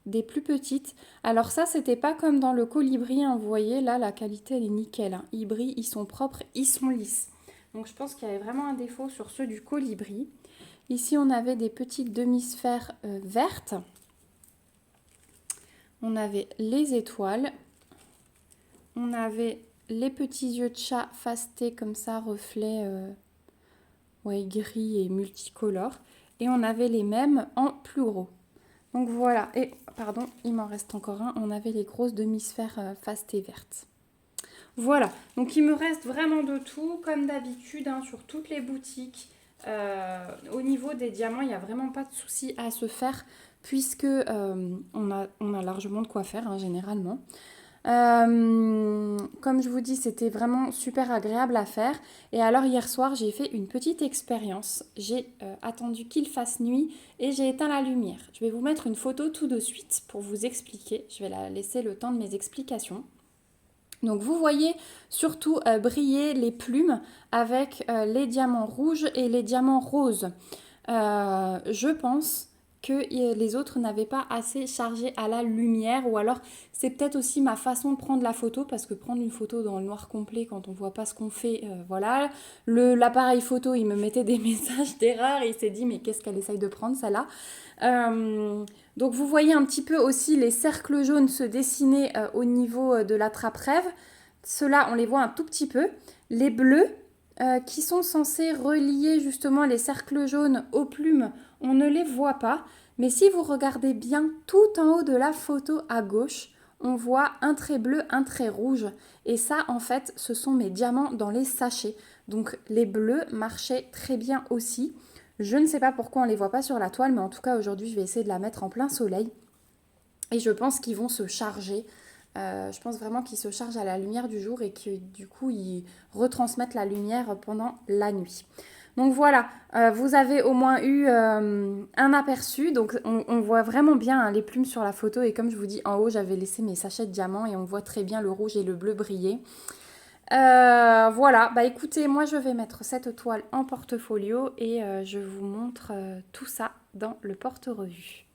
Speaker 1: des plus petites. Alors ça, c'était pas comme dans le colibri, hein. Vous voyez, là, la qualité, elle est nickel, hein. Ils brillent, ils sont propres, ils sont lisses. Donc je pense qu'il y avait vraiment un défaut sur ceux du colibri. Ici, on avait des petites demi-sphères vertes. On avait les étoiles. On avait les petits yeux de chat fastés comme ça, reflets ouais, gris et multicolores. Et on avait les mêmes en plus gros. Donc voilà, et pardon, il m'en reste encore un. On avait les grosses demi-sphères fastées vertes. Voilà, donc il me reste vraiment de tout, comme d'habitude, hein, sur toutes les boutiques. Au niveau des diamants, il n'y a vraiment pas de souci à se faire, puisque on a largement de quoi faire, hein, généralement. Comme je vous dis, c'était vraiment super agréable à faire. Et alors hier soir, j'ai fait une petite expérience. J'ai attendu qu'il fasse nuit et j'ai éteint la lumière. Je vais vous mettre une photo tout de suite pour vous expliquer. Je vais la laisser le temps de mes explications. Donc vous voyez surtout briller les plumes avec les diamants rouges et les diamants roses. Je pense que les autres n'avaient pas assez chargé à la lumière, ou alors c'est peut-être aussi ma façon de prendre la photo, parce que prendre une photo dans le noir complet quand on voit pas ce qu'on fait, voilà. L'appareil photo, il me mettait des messages d'erreur et il s'est dit mais qu'est-ce qu'elle essaye de prendre celle-là. Donc vous voyez un petit peu aussi les cercles jaunes se dessiner au niveau de la trappe-rêve. Ceux-là, on les voit un tout petit peu. Les bleus, qui sont censés relier justement les cercles jaunes aux plumes, on ne les voit pas. Mais si vous regardez bien tout en haut de la photo à gauche, on voit un trait bleu, un trait rouge. Et ça, en fait, ce sont mes diamants dans les sachets. Donc les bleus marchaient très bien aussi. Je ne sais pas pourquoi on ne les voit pas sur la toile, mais en tout cas aujourd'hui je vais essayer de la mettre en plein soleil. Et je pense qu'ils vont se charger. Je pense vraiment qu'ils se chargent à la lumière du jour et que du coup ils retransmettent la lumière pendant la nuit. Donc voilà, vous avez au moins eu un aperçu. Donc on voit vraiment bien hein, les plumes sur la photo. Et comme je vous dis, en haut j'avais laissé mes sachets de diamants et on voit très bien le rouge et le bleu briller. Voilà, bah écoutez, moi je vais mettre cette toile en portfolio et je vous montre tout ça dans le porte-revue.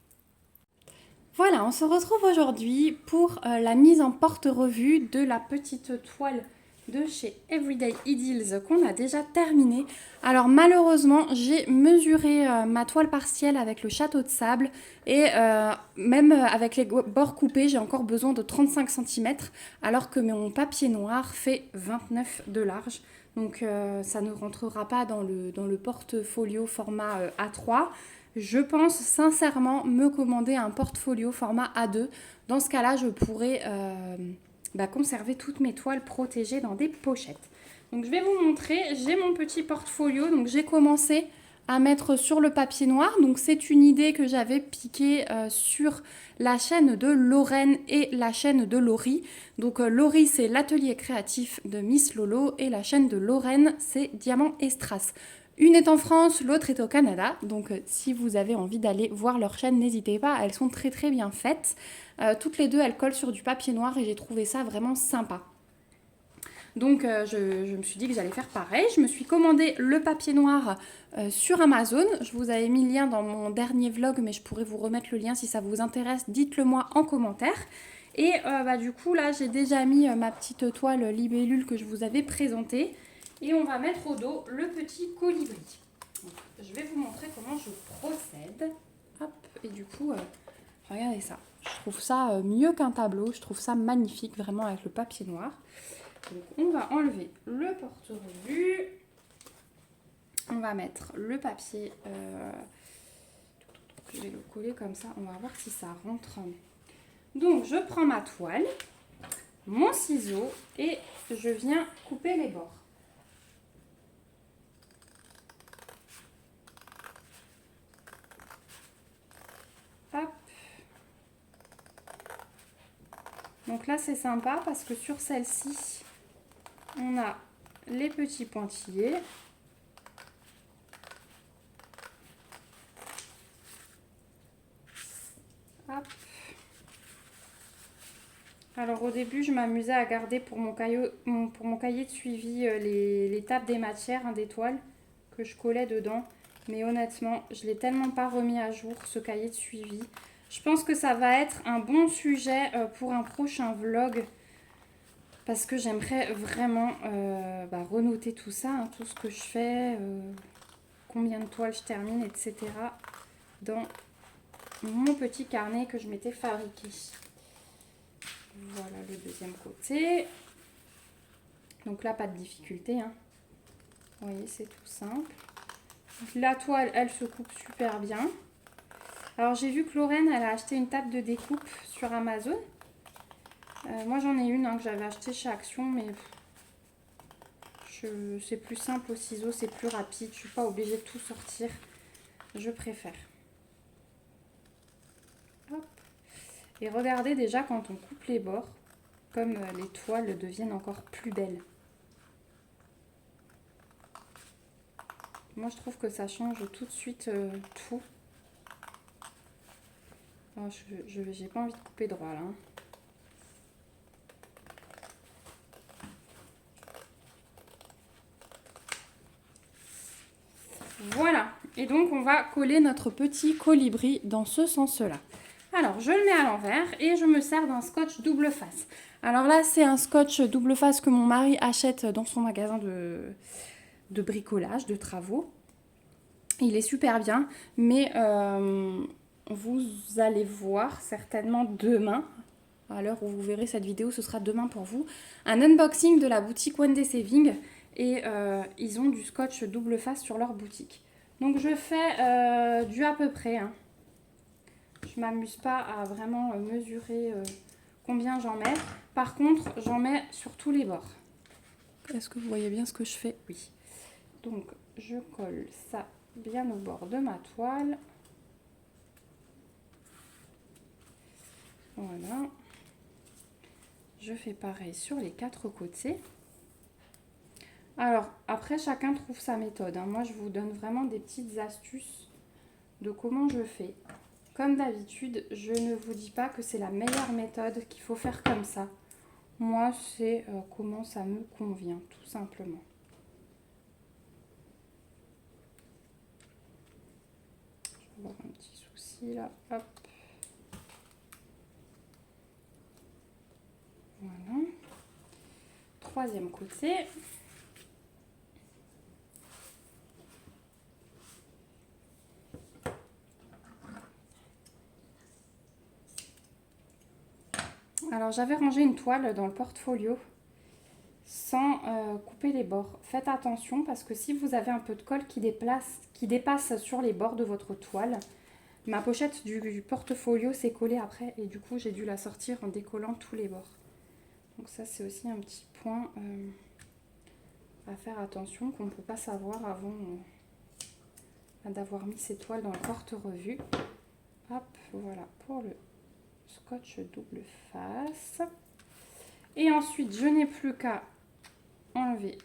Speaker 1: Voilà, on se retrouve aujourd'hui pour la mise en porte-revue de la petite toile de chez Everyday Ideals qu'on a déjà terminé. Alors malheureusement, j'ai mesuré ma toile partielle avec le château de sable et même avec les bords coupés, j'ai encore besoin de 35 cm alors que mon papier noir fait 29 de large. Donc ça ne rentrera pas dans le portfolio format A3. Je pense sincèrement me commander un portfolio format A2. Dans ce cas-là, je pourrais conserver toutes mes toiles protégées dans des pochettes. Donc je vais vous montrer, j'ai mon petit portfolio, donc j'ai commencé à mettre sur le papier noir. Donc c'est une idée que j'avais piquée sur la chaîne de Lorraine et la chaîne de Laurie. Donc Laurie, c'est l'atelier créatif de Miss Lolo et la chaîne de Lorraine, c'est Diamant et Strass. Une est en France, l'autre est au Canada. Donc si vous avez envie d'aller voir leur chaîne, n'hésitez pas, elles sont très très bien faites. Toutes les deux, elles collent sur du papier noir et j'ai trouvé ça vraiment sympa. Donc je me suis dit que j'allais faire pareil. Je me suis commandé le papier noir sur Amazon. Je vous avais mis le lien dans mon dernier vlog, mais je pourrais vous remettre le lien si ça vous intéresse. Dites-le moi en commentaire. Et du coup, là, j'ai déjà mis ma petite toile libellule que je vous avais présentée. Et on va mettre au dos le petit colibri. Donc, je vais vous montrer comment je procède. Hop, et du coup, regardez ça. Je trouve ça mieux qu'un tableau. Je trouve ça magnifique, vraiment, avec le papier noir. Donc on va enlever le porte-revue. On va mettre le papier. Je vais le coller comme ça. On va voir si ça rentre. Donc je prends ma toile, mon ciseau et je viens couper les bords. Hop. Donc là c'est sympa parce que sur celle-ci, on a les petits pointillés. Hop. Alors au début, je m'amusais à garder pour mon cahier de suivi les tables des matières, des toiles que je collais dedans. Mais honnêtement, je ne l'ai tellement pas remis à jour, ce cahier de suivi. Je pense que ça va être un bon sujet pour un prochain vlog. Parce que j'aimerais vraiment renoter tout ça, tout ce que je fais, combien de toiles je termine, etc. dans mon petit carnet que je m'étais fabriqué. Voilà le deuxième côté. Donc là, pas de difficulté. Vous voyez, c'est tout simple. La toile, elle se coupe super bien. Alors, j'ai vu que Lorraine, elle a acheté une table de découpe sur Amazon. Moi, j'en ai une que j'avais achetée chez Action, mais c'est plus simple au ciseau, c'est plus rapide. Je ne suis pas obligée de tout sortir. Je préfère. Hop. Et regardez déjà quand on coupe les bords, comme les toiles deviennent encore plus belles. Moi, je trouve que ça change tout de suite tout. Alors, j'ai pas envie de couper droit là. Voilà. Et donc, on va coller notre petit colibri dans ce sens-là. Alors, je le mets à l'envers et je me sers d'un scotch double face. Alors là, c'est un scotch double face que mon mari achète dans son magasin de bricolage, de travaux. Il est super bien, mais vous allez voir certainement demain, à l'heure où vous verrez cette vidéo, ce sera demain pour vous, un unboxing de la boutique One Day Saving et ils ont du scotch double face sur leur boutique. Donc je fais du à peu près. Je m'amuse pas à vraiment mesurer combien j'en mets. Par contre, j'en mets sur tous les bords. Est-ce que vous voyez bien ce que je fais? Oui. Donc je colle ça bien au bord de ma toile. Voilà. Je fais pareil sur les quatre côtés. Alors, après, chacun trouve sa méthode. Moi, je vous donne vraiment des petites astuces de comment je fais. Comme d'habitude, je ne vous dis pas que c'est la meilleure méthode, qu'il faut faire comme ça. Moi, c'est comment ça me convient, tout simplement. Je vais avoir un petit souci là. Hop. Voilà. troisième côté. Alors j'avais rangé une toile dans le portfolio sans couper les bords. Faites attention parce que si vous avez un peu de colle qui dépasse sur les bords de votre toile, ma pochette du portfolio s'est collée après et du coup j'ai dû la sortir en décollant tous les bords. Donc ça c'est aussi un petit point à faire attention qu'on ne peut pas savoir avant d'avoir mis ces toiles dans le porte-revue. Hop, voilà pour le scotch double face. Et ensuite je n'ai plus qu'à enlever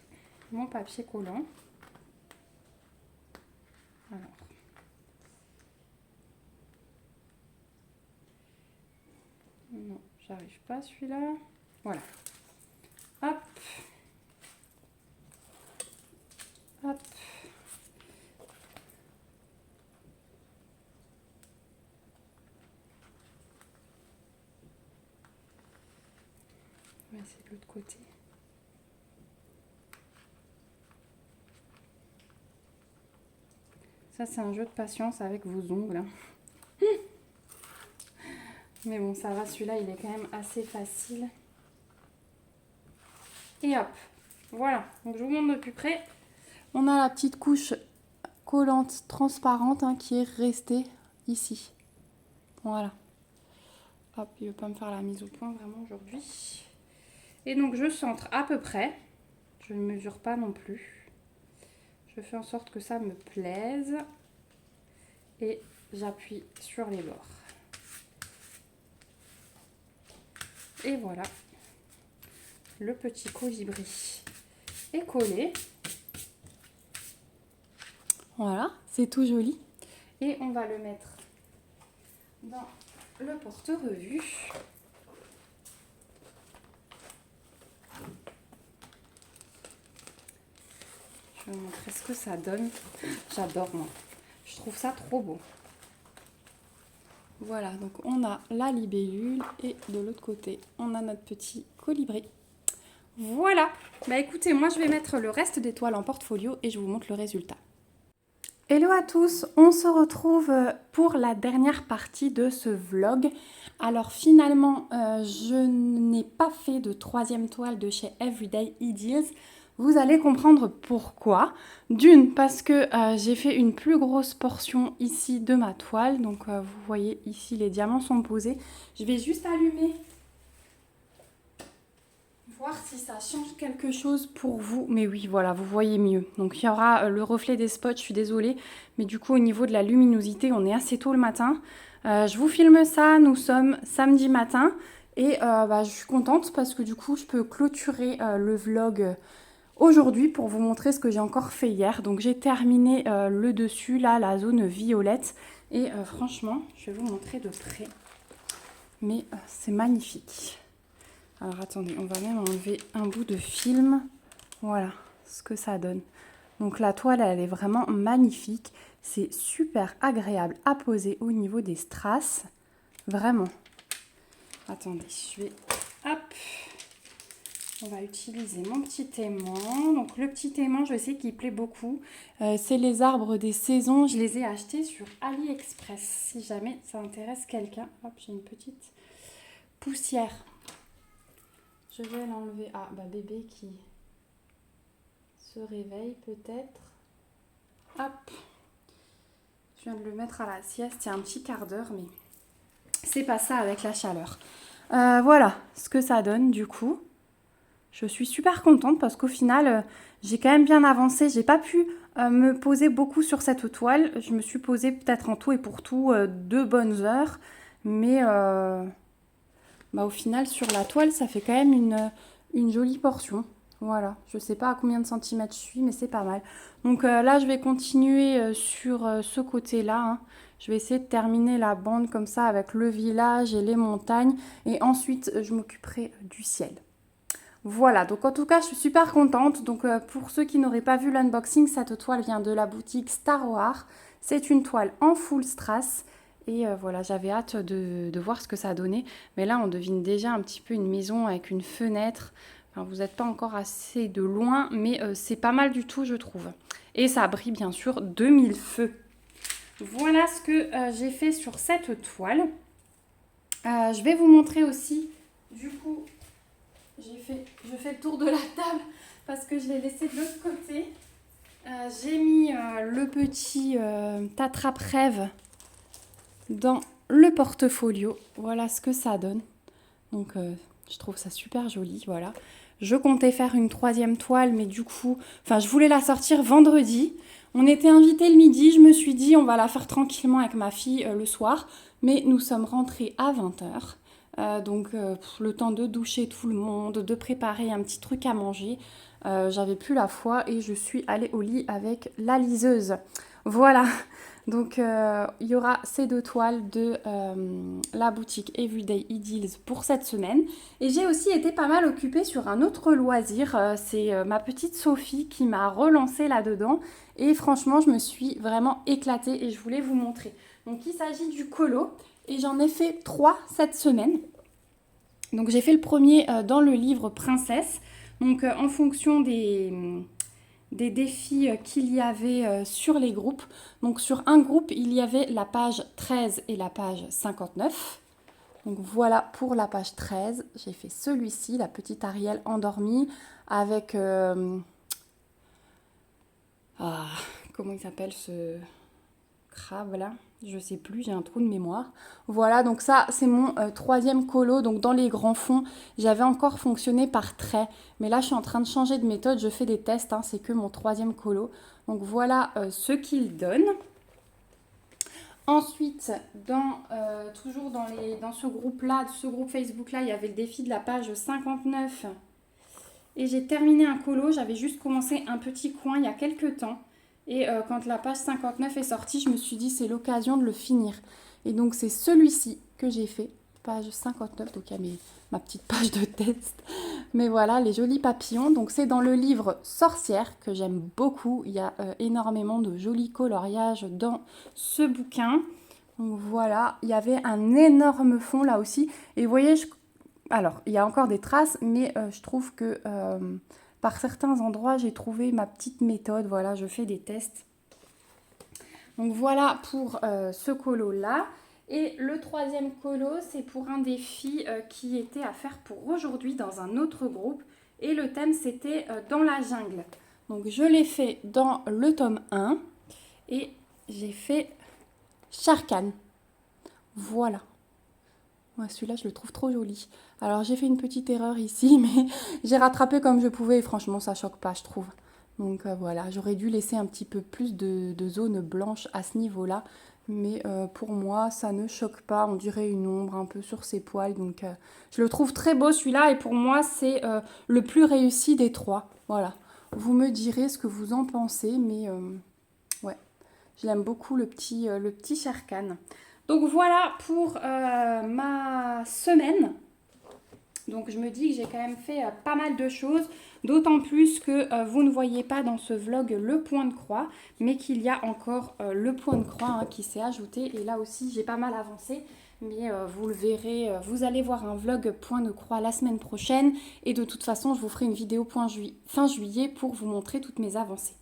Speaker 1: mon papier collant. Alors, non, j'arrive pas celui-là. Voilà. Hop. Hop. On va essayer de l'autre côté. Ça, c'est un jeu de patience avec vos ongles. Mais bon, ça va, celui-là, il est quand même assez facile. Et hop, voilà. Donc, je vous montre de plus près. On a la petite couche collante transparente qui est restée ici. Voilà. Hop, il ne veut pas me faire la mise au point vraiment aujourd'hui. Et donc, je centre à peu près. Je ne mesure pas non plus. Je fais en sorte que ça me plaise. Et j'appuie sur les bords. Et voilà. Le petit colibri est collé. Voilà, c'est tout joli. Et on va le mettre dans le porte-revue. Je vais vous montrer ce que ça donne. J'adore, moi. Je trouve ça trop beau. Voilà, donc on a la libellule et de l'autre côté, on a notre petit colibri. Voilà. Bah écoutez, moi je vais mettre le reste des toiles en portfolio et je vous montre le résultat. Hello à tous, on se retrouve pour la dernière partie de ce vlog. Alors finalement, je n'ai pas fait de troisième toile de chez Everyday Ideals. Vous allez comprendre pourquoi. D'une, parce que j'ai fait une plus grosse portion ici de ma toile. Donc vous voyez ici, les diamants sont posés. Je vais juste allumer, voir si ça change quelque chose pour vous. Mais oui, voilà, vous voyez mieux. Donc il y aura le reflet des spots, je suis désolée. Mais du coup, au niveau de la luminosité, on est assez tôt le matin. Je vous filme ça, nous sommes samedi matin. Et je suis contente parce que du coup, je peux clôturer le vlog aujourd'hui pour vous montrer ce que j'ai encore fait hier. Donc j'ai terminé le dessus, là, la zone violette. Et franchement, je vais vous montrer de près. Mais c'est magnifique. Alors attendez, on va même enlever un bout de film. Voilà ce que ça donne. Donc la toile, elle est vraiment magnifique. C'est super agréable à poser au niveau des strass. Vraiment. Attendez, je vais... Hop. On va utiliser mon petit aimant. Donc le petit aimant, je sais qu'il plaît beaucoup. C'est les arbres des saisons. Je les ai achetés sur AliExpress. Si jamais ça intéresse quelqu'un. Hop, j'ai une petite poussière. Je vais l'enlever. Ah, bah bébé qui se réveille peut-être. Hop. Je viens de le mettre à la sieste. Il y a un petit quart d'heure, mais c'est pas ça avec la chaleur. Voilà ce que ça donne du coup. Je suis super contente parce qu'au final, j'ai quand même bien avancé. J'ai pas pu me poser beaucoup sur cette toile. Je me suis posée peut-être en tout et pour tout 2 bonnes heures. Mais au final, sur la toile, ça fait quand même une jolie portion. Voilà, je sais pas à combien de centimètres je suis, mais c'est pas mal. Donc là, je vais continuer sur ce côté-là. Je vais essayer de terminer la bande comme ça avec le village et les montagnes. Et ensuite, je m'occuperai du ciel. Voilà, donc en tout cas, je suis super contente. Donc pour ceux qui n'auraient pas vu l'unboxing, cette toile vient de la boutique Star Wars. C'est une toile en full strass. Et voilà, j'avais hâte de voir ce que ça donnait. Mais là, on devine déjà un petit peu une maison avec une fenêtre. Enfin, vous n'êtes pas encore assez de loin, mais c'est pas mal du tout, je trouve. Et ça brille bien sûr de mille feux. Voilà ce que j'ai fait sur cette toile. Je vais vous montrer aussi, du coup, je fais le tour de la table parce que je l'ai laissé de l'autre côté. J'ai mis le petit attrape-rêve dans le portfolio. Voilà ce que ça donne. Donc, je trouve ça super joli, voilà. Je comptais faire une troisième toile, mais du coup, je voulais la sortir vendredi. On était invités le midi, je me suis dit, on va la faire tranquillement avec ma fille le soir. Mais nous sommes rentrés à 20h. Donc, le temps de doucher tout le monde, de préparer un petit truc à manger. J'avais plus la foi et je suis allée au lit avec la liseuse. Voilà. Donc, il y aura ces 2 toiles de la boutique Everyday Ideals pour cette semaine. Et j'ai aussi été pas mal occupée sur un autre loisir. C'est ma petite Sophie qui m'a relancée là-dedans. Et franchement, je me suis vraiment éclatée et je voulais vous montrer. Donc, il s'agit du colo. Et j'en ai fait 3 cette semaine. Donc, j'ai fait le premier dans le livre Princesse. Donc, en fonction des défis qu'il y avait sur les groupes. Donc sur un groupe, il y avait la page 13 et la page 59. Donc voilà pour la page 13. J'ai fait celui-ci, la petite Ariel endormie avec... comment il s'appelle ce crabe là? Je sais plus, j'ai un trou de mémoire. Voilà, donc ça, c'est mon troisième colo. Donc dans les grands fonds, j'avais encore fonctionné par trait. Mais là, je suis en train de changer de méthode. Je fais des tests, hein, c'est que mon troisième colo. Donc voilà ce qu'il donne. Ensuite, toujours dans ce groupe-là, ce groupe Facebook-là, il y avait le défi de la page 59. Et j'ai terminé un colo. J'avais juste commencé un petit coin il y a quelques temps. Et quand la page 59 est sortie, je me suis dit c'est l'occasion de le finir. Et donc c'est celui-ci que j'ai fait, page 59, donc il y a ma petite page de test. Mais voilà, les jolis papillons. Donc c'est dans le livre Sorcière que j'aime beaucoup. Il y a énormément de jolis coloriages dans ce bouquin. Donc voilà, il y avait un énorme fond là aussi. Et vous voyez, alors il y a encore des traces, mais je trouve que... par certains endroits, j'ai trouvé ma petite méthode. Voilà, je fais des tests. Donc voilà pour ce colo-là. Et le troisième colo, c'est pour un défi qui était à faire pour aujourd'hui dans un autre groupe. Et le thème, c'était dans la jungle. Donc je l'ai fait dans le tome 1. Et j'ai fait Sharkan. Voilà. Ouais, celui-là, je le trouve trop joli. Alors, j'ai fait une petite erreur ici, mais j'ai rattrapé comme je pouvais et franchement, ça choque pas, je trouve. Donc voilà, j'aurais dû laisser un petit peu plus de zone blanche à ce niveau-là. Mais pour moi, ça ne choque pas. On dirait une ombre un peu sur ses poils. Donc, je le trouve très beau celui-là. Et pour moi, c'est le plus réussi des 3. Voilà. Vous me direz ce que vous en pensez. Mais ouais, je l'aime beaucoup, le petit Sharkan. Donc voilà pour ma semaine. Donc je me dis que j'ai quand même fait pas mal de choses, d'autant plus que vous ne voyez pas dans ce vlog le point de croix, mais qu'il y a encore le point de croix qui s'est ajouté. Et là aussi j'ai pas mal avancé, mais vous le verrez, vous allez voir un vlog point de croix la semaine prochaine. Et de toute façon je vous ferai une vidéo fin juillet pour vous montrer toutes mes avancées.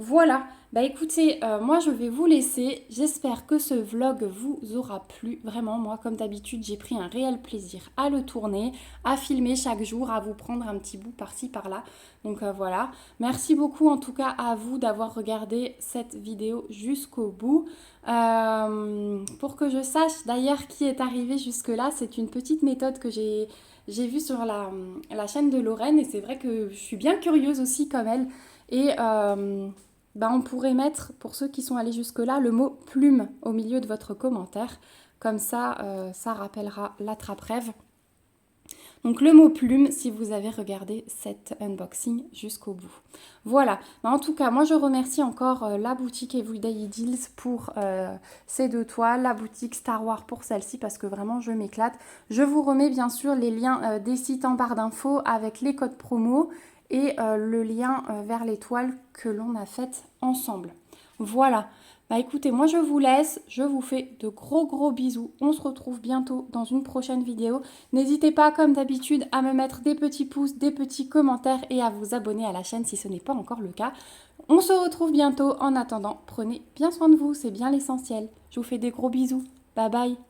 Speaker 1: Voilà, bah écoutez, moi je vais vous laisser. J'espère que ce vlog vous aura plu. Vraiment, moi comme d'habitude, j'ai pris un réel plaisir à le tourner, à filmer chaque jour, à vous prendre un petit bout par-ci par-là. Donc voilà, merci beaucoup en tout cas à vous d'avoir regardé cette vidéo jusqu'au bout. Pour que je sache d'ailleurs qui est arrivé jusque-là, c'est une petite méthode que j'ai vue sur la chaîne de Lorraine. Et c'est vrai que je suis bien curieuse aussi comme elle. Et... on pourrait mettre, pour ceux qui sont allés jusque-là, le mot plume au milieu de votre commentaire. Comme ça, ça rappellera l'attrape-rêve. Donc le mot plume, si vous avez regardé cet unboxing jusqu'au bout. Voilà. En tout cas, moi je remercie encore la boutique Everyday Ideals pour ces 2 toiles, la boutique Star Wars pour celle-ci parce que vraiment je m'éclate. Je vous remets bien sûr les liens des sites en barre d'infos avec les codes promo et le lien vers les toiles que l'on a faites ensemble. Voilà, Bah écoutez, moi je vous laisse, je vous fais de gros bisous. On se retrouve bientôt dans une prochaine vidéo. N'hésitez pas comme d'habitude à me mettre des petits pouces, des petits commentaires et à vous abonner à la chaîne si ce n'est pas encore le cas. On se retrouve bientôt. En attendant, prenez bien soin de vous, c'est bien l'essentiel. Je vous fais des gros bisous. Bye bye.